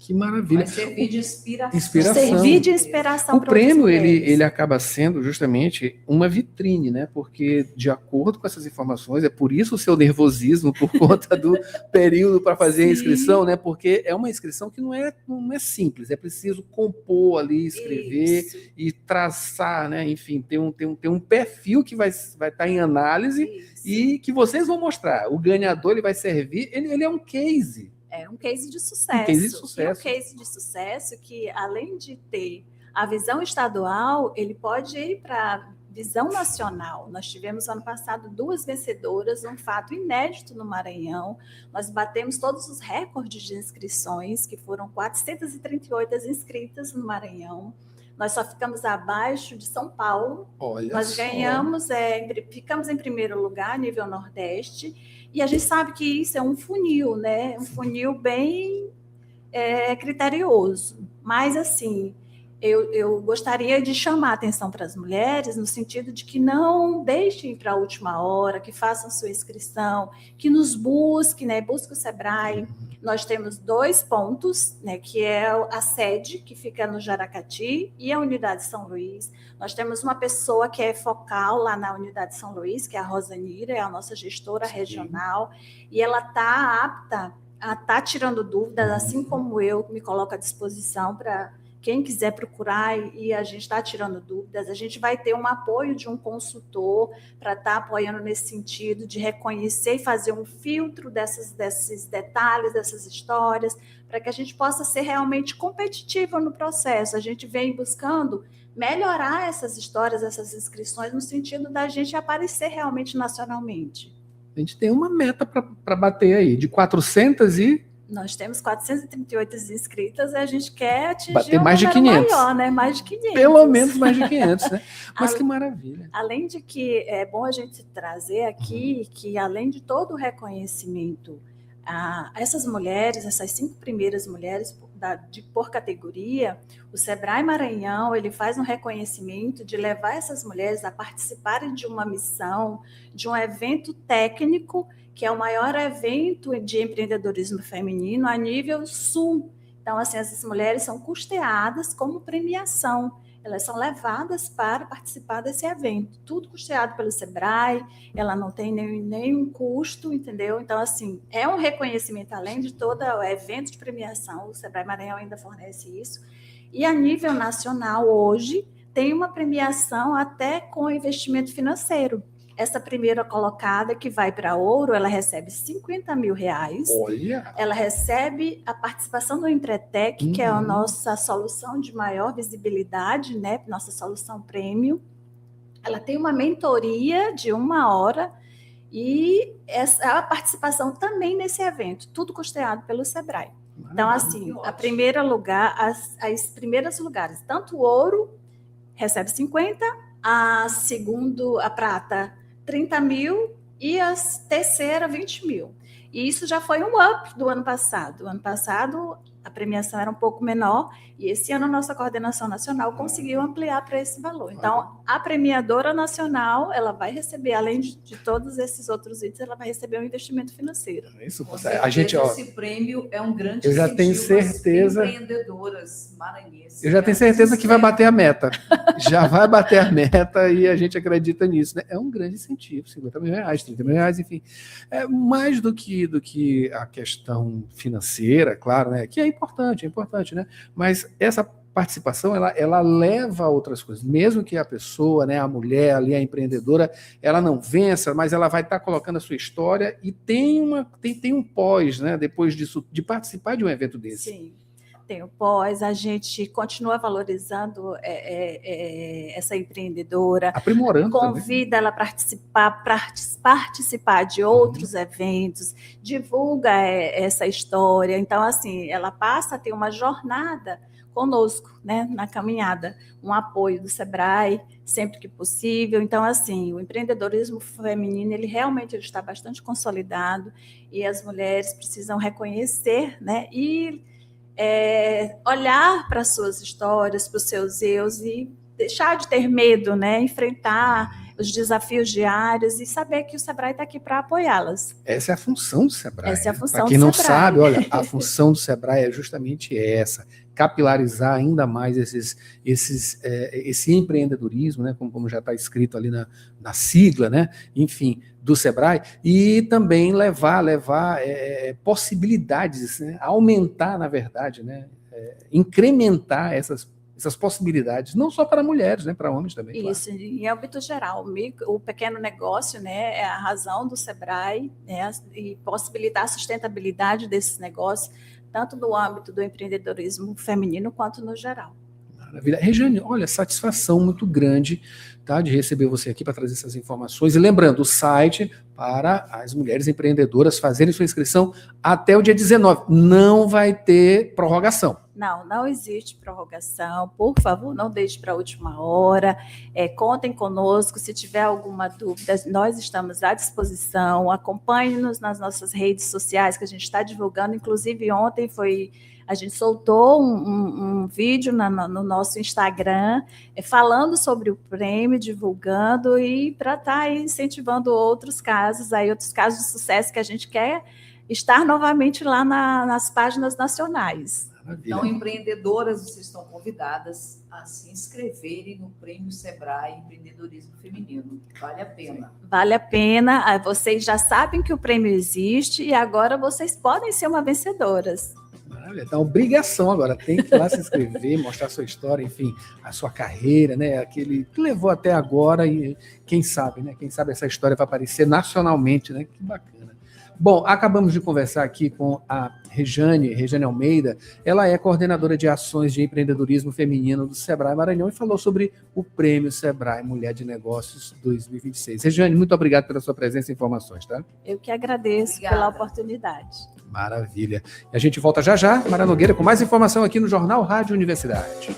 Que maravilha. Vai servir de inspiração. Servir de inspiração. O prêmio, ele acaba sendo justamente uma vitrine, né? Porque, de acordo com essas informações, é por isso o seu nervosismo, por conta do período para fazer a inscrição, né? Porque é uma inscrição que não é simples, é preciso compor ali, escrever e traçar, né? Enfim, ter um perfil que vai estar em análise e que vocês vão mostrar. O ganhador, ele vai servir, ele é um case. É um case de sucesso. Um case de sucesso. E um case de sucesso que, além de ter a visão estadual, ele pode ir para visão nacional. Nós tivemos ano passado 2 vencedoras, um fato inédito no Maranhão. Nós batemos todos os recordes de inscrições, que foram 438 as inscritas no Maranhão. Nós só ficamos abaixo de São Paulo. Olha Nós só. ganhamos, ficamos em primeiro lugar, nível Nordeste, e a gente sabe que isso é um funil, né? Um funil bem criterioso. Mas, assim, eu gostaria de chamar a atenção para as mulheres no sentido de que não deixem para a última hora, que façam sua inscrição, que nos busquem, né? Busque o Sebrae. Nós temos 2 pontos, né? Que é a sede, que fica no Jaracati, e a Unidade São Luís. Nós temos uma pessoa que é focal lá na Unidade São Luís, que é a Rosanira, é a nossa gestora regional, e ela está apta a estar tirando dúvidas, assim como eu me coloco à disposição para quem quiser procurar, e a gente está tirando dúvidas. A gente vai ter um apoio de um consultor para estar apoiando nesse sentido de reconhecer e fazer um filtro desses detalhes, dessas histórias, para que a gente possa ser realmente competitiva no processo. A gente vem buscando melhorar essas histórias, essas inscrições, no sentido da gente aparecer realmente nacionalmente. A gente tem uma meta para bater aí, de 400 e... Nós temos 438 inscritas e a gente quer atingir bater mais de número 500. maior, né? Mais de 500. Pelo menos mais de 500, né? Mas que maravilha. Além de que é bom a gente trazer aqui que, além de todo o reconhecimento, essas mulheres, essas 5 primeiras mulheres por categoria, o Sebrae Maranhão ele faz um reconhecimento de levar essas mulheres a participarem de uma missão, de um evento técnico, que é o maior evento de empreendedorismo feminino a nível sul. Então, assim, essas mulheres são custeadas como premiação. Elas são levadas para participar desse evento. Tudo custeado pelo Sebrae, ela não tem nenhum custo, entendeu? Então, assim, é um reconhecimento, além de todo o evento de premiação, o Sebrae Maranhão ainda fornece isso. E a nível nacional, hoje, tem uma premiação até com investimento financeiro. Essa primeira colocada, que vai para ouro, ela recebe R$50 mil. Olha! Ela recebe a participação do Empretec, que é a nossa solução de maior visibilidade, né? Nossa solução prêmio. Ela tem uma mentoria de 1 hora e a participação também nesse evento, tudo custeado pelo Sebrae. Então, assim, as primeiras lugares, tanto o ouro recebe 50, a prata 30 mil e a terceira 20 mil. E isso já foi um up do ano passado. O ano passado a premiação era um pouco menor e esse ano a nossa coordenação nacional conseguiu ampliar para esse valor. Então, a premiadora nacional, ela vai receber, além de todos esses outros itens, ela vai receber um investimento financeiro. Isso, a gente, esse prêmio é um grande eu já tenho certeza, empreendedoras maranhenses. Eu já tenho certeza que vai bater a meta. Já vai bater a meta e a gente acredita nisso, né? É um grande incentivo, R$50 mil, R$30 mil, enfim. É mais do que a questão financeira, claro, né? Que é importante, né? Mas essa participação, ela leva a outras coisas. Mesmo que a pessoa, né, a mulher ali, a empreendedora, ela não vença, mas ela vai estar colocando a sua história e tem um pós, né? Depois disso, de participar de um evento desse. Sim. Tem o pós, a gente continua valorizando essa empreendedora, aprimorando, convida ela a participar de outros eventos, divulga essa história. Então, assim, ela passa a ter uma jornada conosco, né, na caminhada, um apoio do Sebrae, sempre que possível. Então, assim, o empreendedorismo feminino, ele realmente está bastante consolidado e as mulheres precisam reconhecer, né, e olhar para as suas histórias, para os seus erros e deixar de ter medo, né? Enfrentar os desafios diários e saber que o Sebrae está aqui para apoiá-las. Essa é a função do Sebrae. Essa é a função do Sebrae. Para quem não sabe, olha, a função do Sebrae é justamente essa, capilarizar ainda mais esse empreendedorismo, né? Como já está escrito ali na sigla, né? Enfim, do Sebrae, e também levar possibilidades, né? Aumentar, na verdade, né? Incrementar essas possibilidades, não só para mulheres, né? Para homens também. Isso, claro. Em âmbito geral, o pequeno negócio, né? É a razão do Sebrae, né? E possibilitar a sustentabilidade desses negócios, tanto no âmbito do empreendedorismo feminino quanto no geral. Maravilha. Regiane, olha, satisfação muito grande, tá, de receber você aqui para trazer essas informações. E lembrando, o site para as mulheres empreendedoras fazerem sua inscrição até o dia 19. Não vai ter prorrogação. Não existe prorrogação. Por favor, não deixe para a última hora. Contem conosco. Se tiver alguma dúvida, nós estamos à disposição. Acompanhe-nos nas nossas redes sociais que a gente está divulgando. Inclusive, ontem a gente soltou um vídeo no nosso Instagram falando sobre o prêmio, divulgando e para estar incentivando outros casos de sucesso que a gente quer estar novamente lá nas páginas nacionais. Então, empreendedoras, vocês estão convidadas a se inscreverem no Prêmio Sebrae Empreendedorismo Feminino. Vale a pena. Vale a pena. Vocês já sabem que o prêmio existe e agora vocês podem ser uma vencedoras. Maravilha. Então, obrigação agora. Tem que ir lá se inscrever, mostrar a sua história, enfim, a sua carreira, né? Aquele que levou até agora e quem sabe, né? Quem sabe essa história vai aparecer nacionalmente, né? Que bacana. Bom, acabamos de conversar aqui com a Regiane Almeida. Ela é coordenadora de ações de empreendedorismo feminino do Sebrae Maranhão e falou sobre o Prêmio Sebrae Mulher de Negócios 2026. Regiane, muito obrigado pela sua presença e informações, tá? Eu que agradeço pela oportunidade. Maravilha. E a gente volta já, Mara Nogueira, com mais informação aqui no Jornal Rádio Universidade.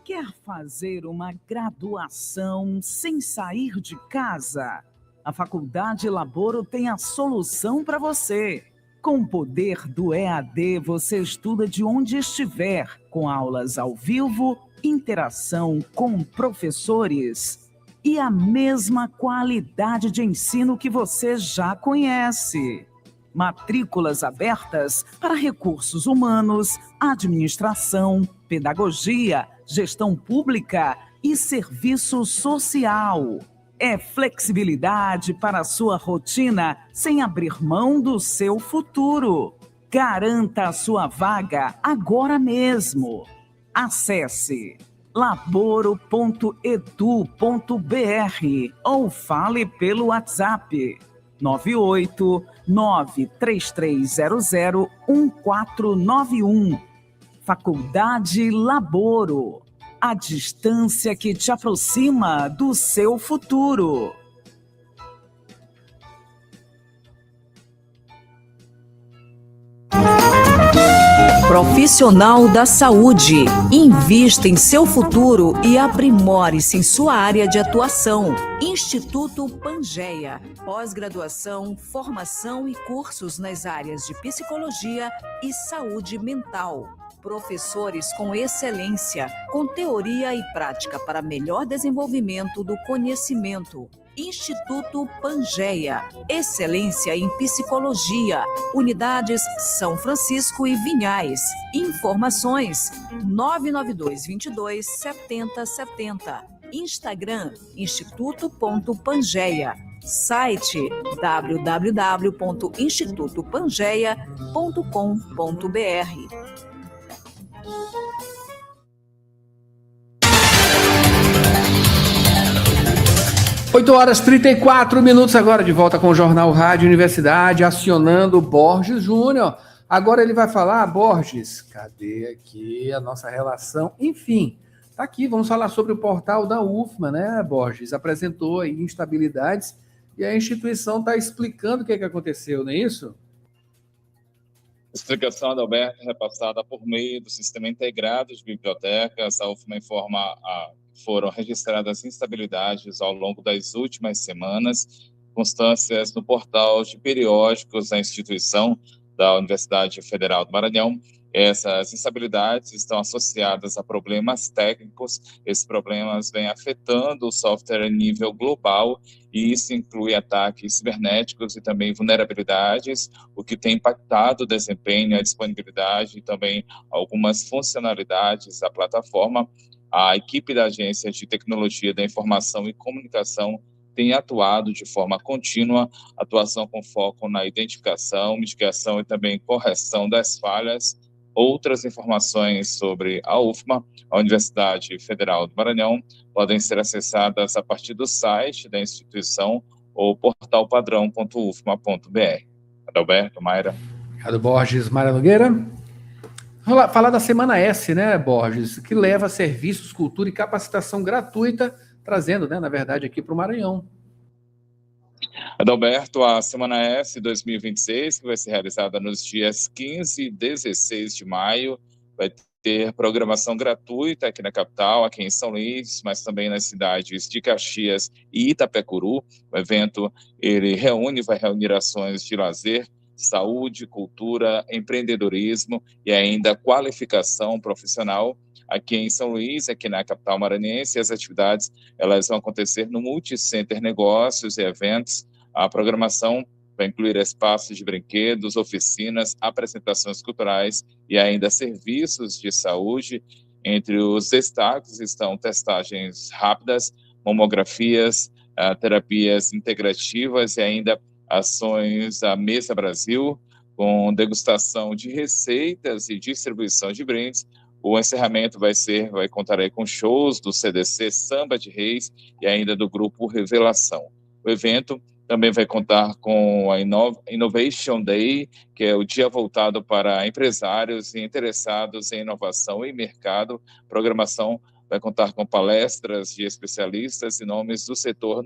Quer fazer uma graduação sem sair de casa? A Faculdade Laboro tem a solução para você. Com o poder do EAD, você estuda de onde estiver, com aulas ao vivo, interação com professores e a mesma qualidade de ensino que você já conhece. Matrículas abertas para recursos humanos, administração, pedagogia, gestão pública e serviço social. É flexibilidade para a sua rotina sem abrir mão do seu futuro. Garanta a sua vaga agora mesmo. Acesse laboro.edu.br ou fale pelo WhatsApp 98933001491. Faculdade Laboro. A distância que te aproxima do seu futuro. Profissional da saúde. Invista em seu futuro e aprimore-se em sua área de atuação. Instituto Pangeia. Pós-graduação, formação e cursos nas áreas de psicologia e saúde mental. Professores com excelência, com teoria e prática para melhor desenvolvimento do conhecimento. Instituto Pangeia. Excelência em psicologia. Unidades São Francisco e Vinhais. Informações 992227070. Instagram instituto.pangeia. Site www.institutopangeia.com.br. 8h34 agora, de volta com o Jornal Rádio Universidade, acionando Borges Júnior. Agora ele vai falar, Borges, cadê aqui a nossa relação? Enfim, tá aqui, vamos falar sobre o portal da UFMA, né, Borges? Apresentou aí instabilidades e a instituição está explicando o que aconteceu, não é isso? A explicação, Adalberto, é repassada por meio do Sistema Integrado de Bibliotecas. A UFMA informa foram registradas instabilidades ao longo das últimas semanas, constâncias no portal de periódicos da instituição da Universidade Federal do Maranhão. Essas instabilidades estão associadas a problemas técnicos. Esses problemas vêm afetando o software a nível global e isso inclui ataques cibernéticos e também vulnerabilidades, o que tem impactado o desempenho, a disponibilidade e também algumas funcionalidades da plataforma. A equipe da Agência de Tecnologia da Informação e Comunicação tem atuado de forma contínua, atuação com foco na identificação, mitigação e também correção das falhas Outras informações sobre a UFMA, a Universidade Federal do Maranhão, podem ser acessadas a partir do site da instituição ou portalpadrão.ufma.br. Adalberto, Mayra. Obrigado, Borges. Mayra Nogueira. Falar da Semana S, né, Borges, que leva serviços, cultura e capacitação gratuita, trazendo, né, na verdade, aqui para o Maranhão. Adalberto, a Semana S 2026, que vai ser realizada nos dias 15 e 16 de maio, vai ter programação gratuita aqui na capital, aqui em São Luís, mas também nas cidades de Caxias e Itapecuru. O evento, vai reunir ações de lazer, saúde, cultura, empreendedorismo e ainda qualificação profissional aqui em São Luís, aqui na capital maranhense. As atividades elas vão acontecer no Multicenter Negócios e Eventos. A programação vai incluir espaços de brinquedos, oficinas, apresentações culturais e ainda serviços de saúde. Entre os destaques estão testagens rápidas, mamografias, terapias integrativas e ainda ações da Mesa Brasil, com degustação de receitas e distribuição de brindes. O encerramento vai contar aí com shows do CDC Samba de Reis e ainda do grupo Revelação. O evento também vai contar com a Innovation Day, que é o dia voltado para empresários e interessados em inovação e mercado. A programação vai contar com palestras de especialistas e nomes do setor,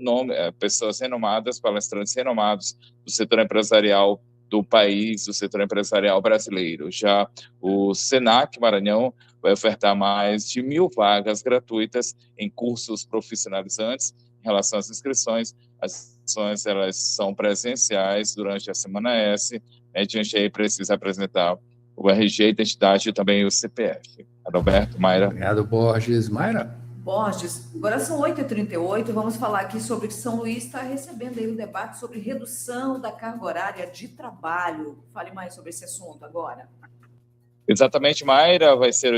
pessoas renomadas, palestrantes renomados do setor empresarial do país, do setor empresarial brasileiro. Já o Senac Maranhão vai ofertar mais de 1.000 vagas gratuitas em cursos profissionalizantes. Em relação às inscrições, as inscrições elas são presenciais durante a Semana S, mediante aí precisa apresentar o RG, a identidade e também o CPF. Adalberto, Mayra. Obrigado, Borges. Mayra? Borges, agora são 8h38, vamos falar aqui sobre que São Luís está recebendo aí um debate sobre redução da carga horária de trabalho. Fale mais sobre esse assunto agora. Exatamente, Mayra, vai ser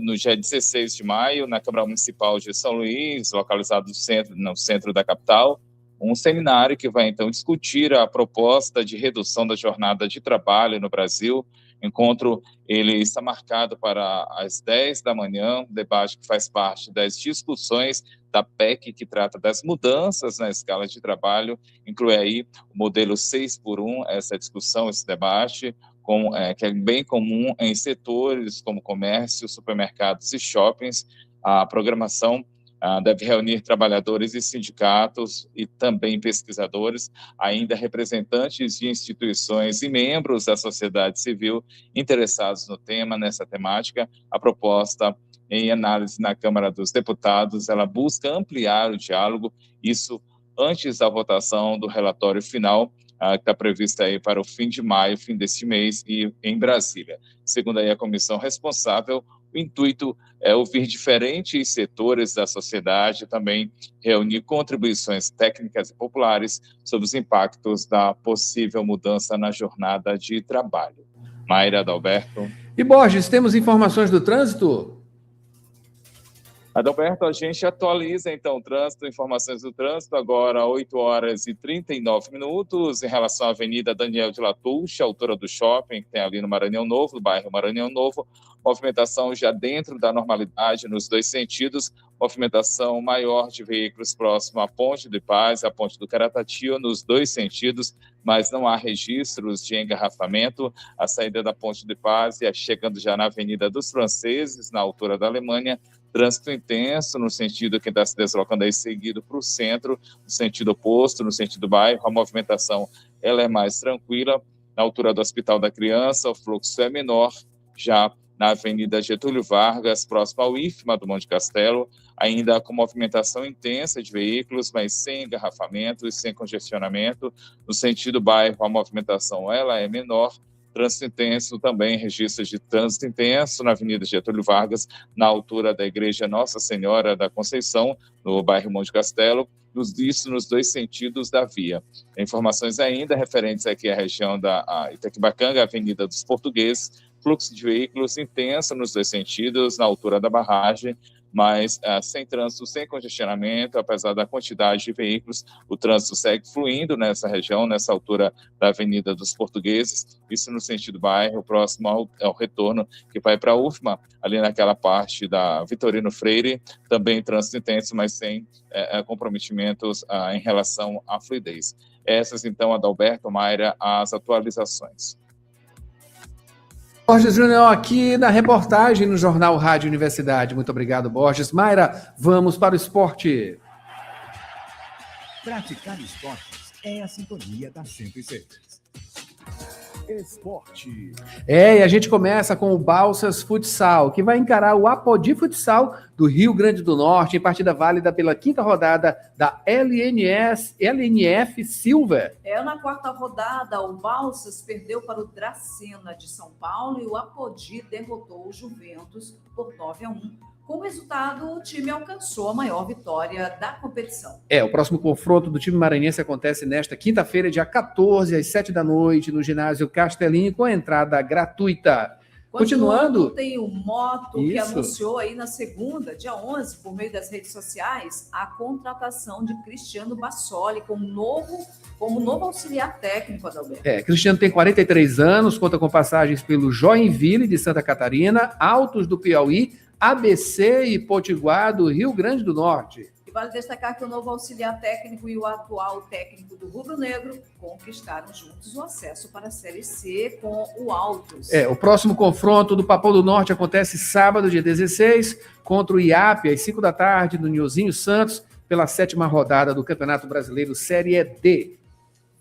no dia 16 de maio, na Câmara Municipal de São Luís, localizado no centro da capital, um seminário que vai, então, discutir a proposta de redução da jornada de trabalho no Brasil. O encontro ele está marcado para as 10 da manhã, um debate que faz parte das discussões da PEC, que trata das mudanças na escala de trabalho, inclui aí o modelo 6x1, essa discussão, esse debate, que é bem comum em setores como comércio, supermercados e shoppings. A programação deve reunir trabalhadores e sindicatos e também pesquisadores, ainda representantes de instituições e membros da sociedade civil interessados no tema, nessa temática. A proposta em análise na Câmara dos Deputados, ela busca ampliar o diálogo, isso antes da votação do relatório final, que está prevista aí para o fim de maio, fim deste mês, e em Brasília. Segundo aí a comissão responsável, o intuito é ouvir diferentes setores da sociedade, também reunir contribuições técnicas e populares sobre os impactos da possível mudança na jornada de trabalho. Mayra, Adalberto. E Borges, temos informações do trânsito? Adalberto, a gente atualiza, então, o trânsito, informações do trânsito, agora 8h39, em relação à Avenida Daniel de Latouche, altura do shopping, que tem ali no Maranhão Novo, no bairro Maranhão Novo, movimentação já dentro da normalidade nos dois sentidos, movimentação maior de veículos próximo à Ponte de Paz, à Ponte do Caratatio, nos dois sentidos, mas não há registros de engarrafamento. A saída da Ponte de Paz e chegando já na Avenida dos Franceses, na altura da Alemanha, trânsito intenso, no sentido que está se deslocando aí seguido para o centro, no sentido oposto, no sentido bairro, a movimentação ela é mais tranquila. Na altura do Hospital da Criança, o fluxo é menor, já na Avenida Getúlio Vargas, próximo ao IFMA do Monte Castelo, ainda com movimentação intensa de veículos, mas sem engarrafamento e sem congestionamento. No sentido bairro, a movimentação ela é menor. Trânsito intenso também, registros de trânsito intenso na Avenida Getúlio Vargas, na altura da Igreja Nossa Senhora da Conceição, no bairro Monte Castelo, isso nos dois sentidos da via. Informações ainda referentes aqui à região da Itaquibacanga, Avenida dos Portugueses, fluxo de veículos intenso nos dois sentidos, na altura da barragem, mas sem trânsito, sem congestionamento, apesar da quantidade de veículos, o trânsito segue fluindo nessa região, nessa altura da Avenida dos Portugueses, isso no sentido bairro, próximo ao retorno que vai para a UFMA, ali naquela parte da Vitorino Freire, também trânsito intenso, mas sem comprometimentos em relação à fluidez. Essas, então, Adalberto, Mayra, as atualizações. Borges Júnior aqui na reportagem no Jornal Rádio Universidade. Muito obrigado, Borges. Mayra, vamos para o esporte. Praticar esportes é a sintonia da 106. Esporte. E a gente começa com o Balsas Futsal, que vai encarar o Apodi Futsal do Rio Grande do Norte, em partida válida pela 5ª rodada da LNF Silver. Na 4ª rodada, o Balsas perdeu para o Dracena de São Paulo e o Apodi derrotou o Juventus por 9-1. Com o resultado, o time alcançou a maior vitória da competição. O próximo confronto do time maranhense acontece nesta quinta-feira, dia 14, às 7 da noite, no ginásio Castelinho, com entrada gratuita. Continuando, tem o Moto, que Isso. anunciou aí na segunda, dia 11, por meio das redes sociais, a contratação de Cristiano Bassoli como novo auxiliar técnico, Adalberto. Cristiano tem 43 anos, conta com passagens pelo Joinville de Santa Catarina, Altos do Piauí, ABC e Potiguar do Rio Grande do Norte. E vale destacar que o novo auxiliar técnico e o atual técnico do Rubro Negro conquistaram juntos o acesso para a Série C com o Altos. O próximo confronto do Papão do Norte acontece sábado, dia 16, contra o IAP, às 5 da tarde, no Nilzinho Santos, pela 7ª rodada do Campeonato Brasileiro Série D.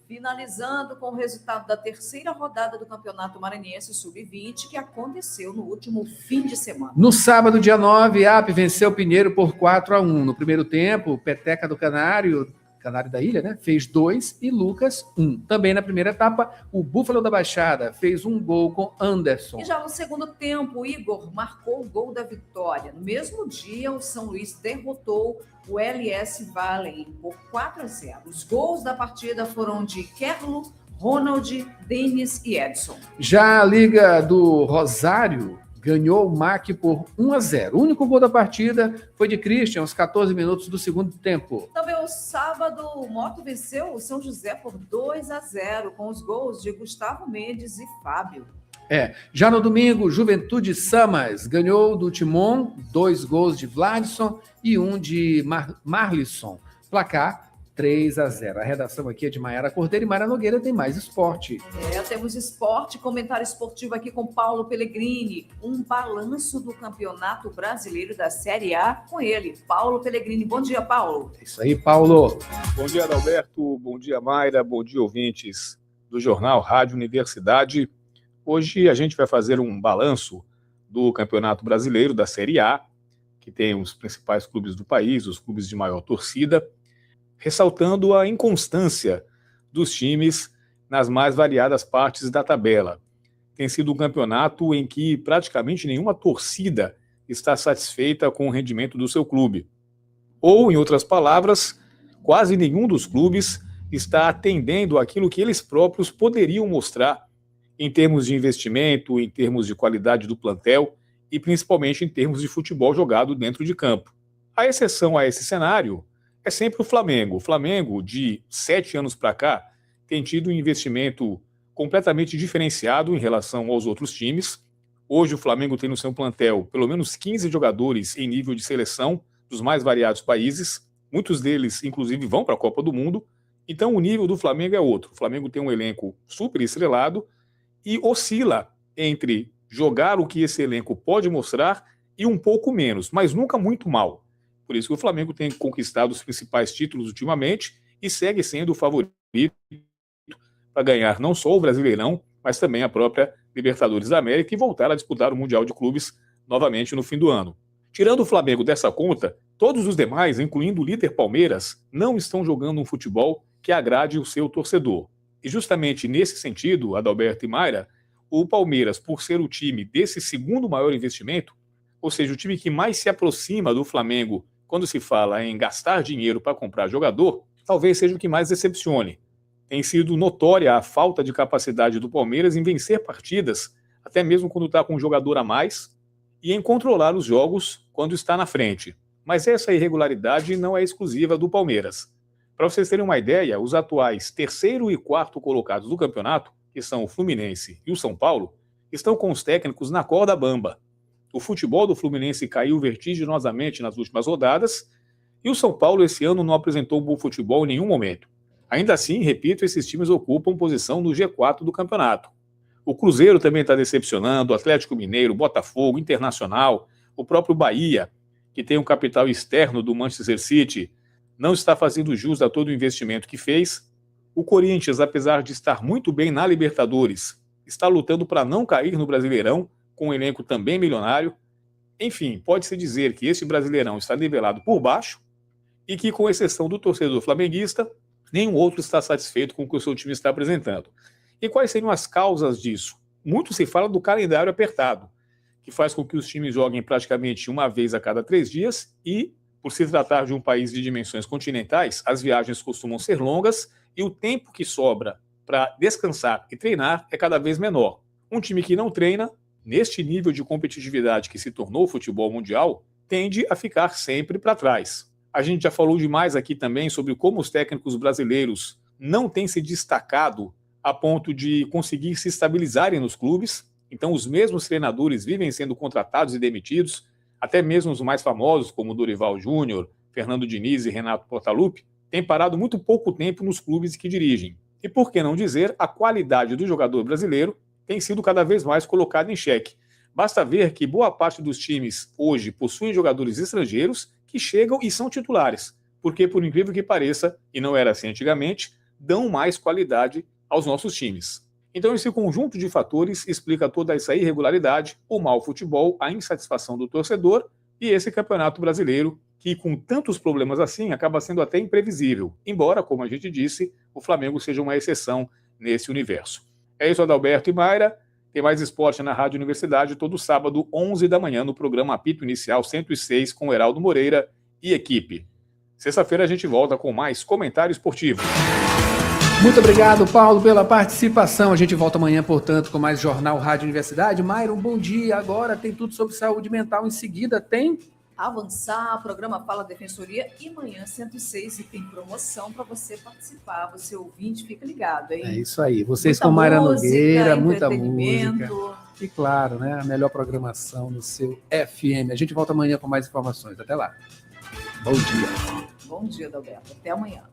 Finalizando com o resultado da 3ª rodada do Campeonato Maranhense Sub-20, que aconteceu no último fim de semana. No sábado, dia 9, IAP venceu o Pinheiro por 4-1. No primeiro tempo, Peteca do Canário da Ilha, né, fez 2 e Lucas 1. Também na primeira etapa, o Búfalo da Baixada fez um gol com Anderson. E já no segundo tempo, o Igor marcou o gol da vitória. No mesmo dia, o São Luís derrotou o LS Valley por 4-0. Os gols da partida foram de Kerlo, Ronald, Denis e Edson. Já a Liga do Rosário ganhou o MAC por 1-0. O único gol da partida foi de Christian, aos 14 minutos do segundo tempo. Também o sábado, o Moto venceu o São José por 2-0, com os gols de Gustavo Mendes e Fábio. Já no domingo, Juventude Samas ganhou do Timon, 2 gols de Vladson e 1 de Marlisson. Placar 3-0. A redação aqui é de Maiara Cordeiro e Mara Nogueira tem mais esporte. Temos esporte, comentário esportivo aqui com Paulo Pellegrini. Um balanço do Campeonato Brasileiro da Série A com ele, Paulo Pellegrini. Bom dia, Paulo. É isso aí, Paulo. Bom dia, Adalberto. Bom dia, Mayra. Bom dia, ouvintes do Jornal Rádio Universidade. Hoje a gente vai fazer um balanço do Campeonato Brasileiro da Série A, que tem os principais clubes do país, os clubes de maior torcida, ressaltando a inconstância dos times nas mais variadas partes da tabela. Tem sido um campeonato em que praticamente nenhuma torcida está satisfeita com o rendimento do seu clube. Ou, em outras palavras, quase nenhum dos clubes está atendendo àquilo que eles próprios poderiam mostrar em termos de investimento, em termos de qualidade do plantel e principalmente em termos de futebol jogado dentro de campo. A exceção a esse cenário é sempre o Flamengo. O Flamengo, de 7 anos para cá, tem tido um investimento completamente diferenciado em relação aos outros times. Hoje o Flamengo tem no seu plantel pelo menos 15 jogadores em nível de seleção dos mais variados países. Muitos deles, inclusive, vão para a Copa do Mundo. Então o nível do Flamengo é outro. O Flamengo tem um elenco super estrelado e oscila entre jogar o que esse elenco pode mostrar e um pouco menos, mas nunca muito mal. Por isso que o Flamengo tem conquistado os principais títulos ultimamente e segue sendo o favorito para ganhar não só o Brasileirão, mas também a própria Libertadores da América e voltar a disputar o Mundial de Clubes novamente no fim do ano. Tirando o Flamengo dessa conta, todos os demais, incluindo o líder Palmeiras, não estão jogando um futebol que agrade o seu torcedor. E justamente nesse sentido, Adalberto e Mayra, o Palmeiras, por ser o time desse segundo maior investimento, ou seja, o time que mais se aproxima do Flamengo quando se fala em gastar dinheiro para comprar jogador, talvez seja o que mais decepcione. Tem sido notória a falta de capacidade do Palmeiras em vencer partidas, até mesmo quando está com um jogador a mais, e em controlar os jogos quando está na frente. Mas essa irregularidade não é exclusiva do Palmeiras. Para vocês terem uma ideia, os atuais terceiro e quarto colocados do campeonato, que são o Fluminense e o São Paulo, estão com os técnicos na corda bamba. O futebol do Fluminense caiu vertiginosamente nas últimas rodadas e o São Paulo esse ano não apresentou um bom futebol em nenhum momento. Ainda assim, repito, esses times ocupam posição no G4 do campeonato. O Cruzeiro também está decepcionando, o Atlético Mineiro, o Botafogo, o Internacional, o próprio Bahia, que tem um capital externo do Manchester City, não está fazendo jus a todo o investimento que fez. O Corinthians, apesar de estar muito bem na Libertadores, está lutando para não cair no Brasileirão, com um elenco também milionário. Enfim, pode-se dizer que esse Brasileirão está nivelado por baixo e que, com exceção do torcedor flamenguista, nenhum outro está satisfeito com o que o seu time está apresentando. E quais seriam as causas disso? Muito se fala do calendário apertado, que faz com que os times joguem praticamente uma vez a cada 3 dias e, por se tratar de um país de dimensões continentais, as viagens costumam ser longas e o tempo que sobra para descansar e treinar é cada vez menor. Um time que não treina, neste nível de competitividade que se tornou o futebol mundial, tende a ficar sempre para trás. A gente já falou demais aqui também sobre como os técnicos brasileiros não têm se destacado a ponto de conseguir se estabilizarem nos clubes. Então, os mesmos treinadores vivem sendo contratados e demitidos, até mesmo os mais famosos, como Dorival Júnior, Fernando Diniz e Renato Portaluppi, têm parado muito pouco tempo nos clubes que dirigem. E por que não dizer, a qualidade do jogador brasileiro tem sido cada vez mais colocada em xeque. Basta ver que boa parte dos times hoje possuem jogadores estrangeiros que chegam e são titulares, porque, por incrível que pareça, e não era assim antigamente, dão mais qualidade aos nossos times. Então, esse conjunto de fatores explica toda essa irregularidade, o mau futebol, a insatisfação do torcedor e esse campeonato brasileiro, que com tantos problemas assim, acaba sendo até imprevisível, embora, como a gente disse, o Flamengo seja uma exceção nesse universo. É isso, Adalberto e Mayra. Tem mais esporte na Rádio Universidade todo sábado, 11 da manhã, no programa Apito Inicial 106, com Heraldo Moreira e equipe. Sexta-feira a gente volta com mais comentário esportivo. Muito obrigado, Paulo, pela participação. A gente volta amanhã, portanto, com mais Jornal Rádio Universidade. Mayra, um bom dia. Agora tem tudo sobre saúde mental. Em seguida tem... Avançar, programa Fala Defensoria e manhã 106 e tem promoção para você participar. Você ouvinte, fica ligado, hein? É isso aí. Vocês muita com Mayra música, Nogueira, muita música. E claro, né, a melhor programação no seu FM. A gente volta amanhã com mais informações. Até lá. Bom dia. Bom dia, Adalberto. Até amanhã.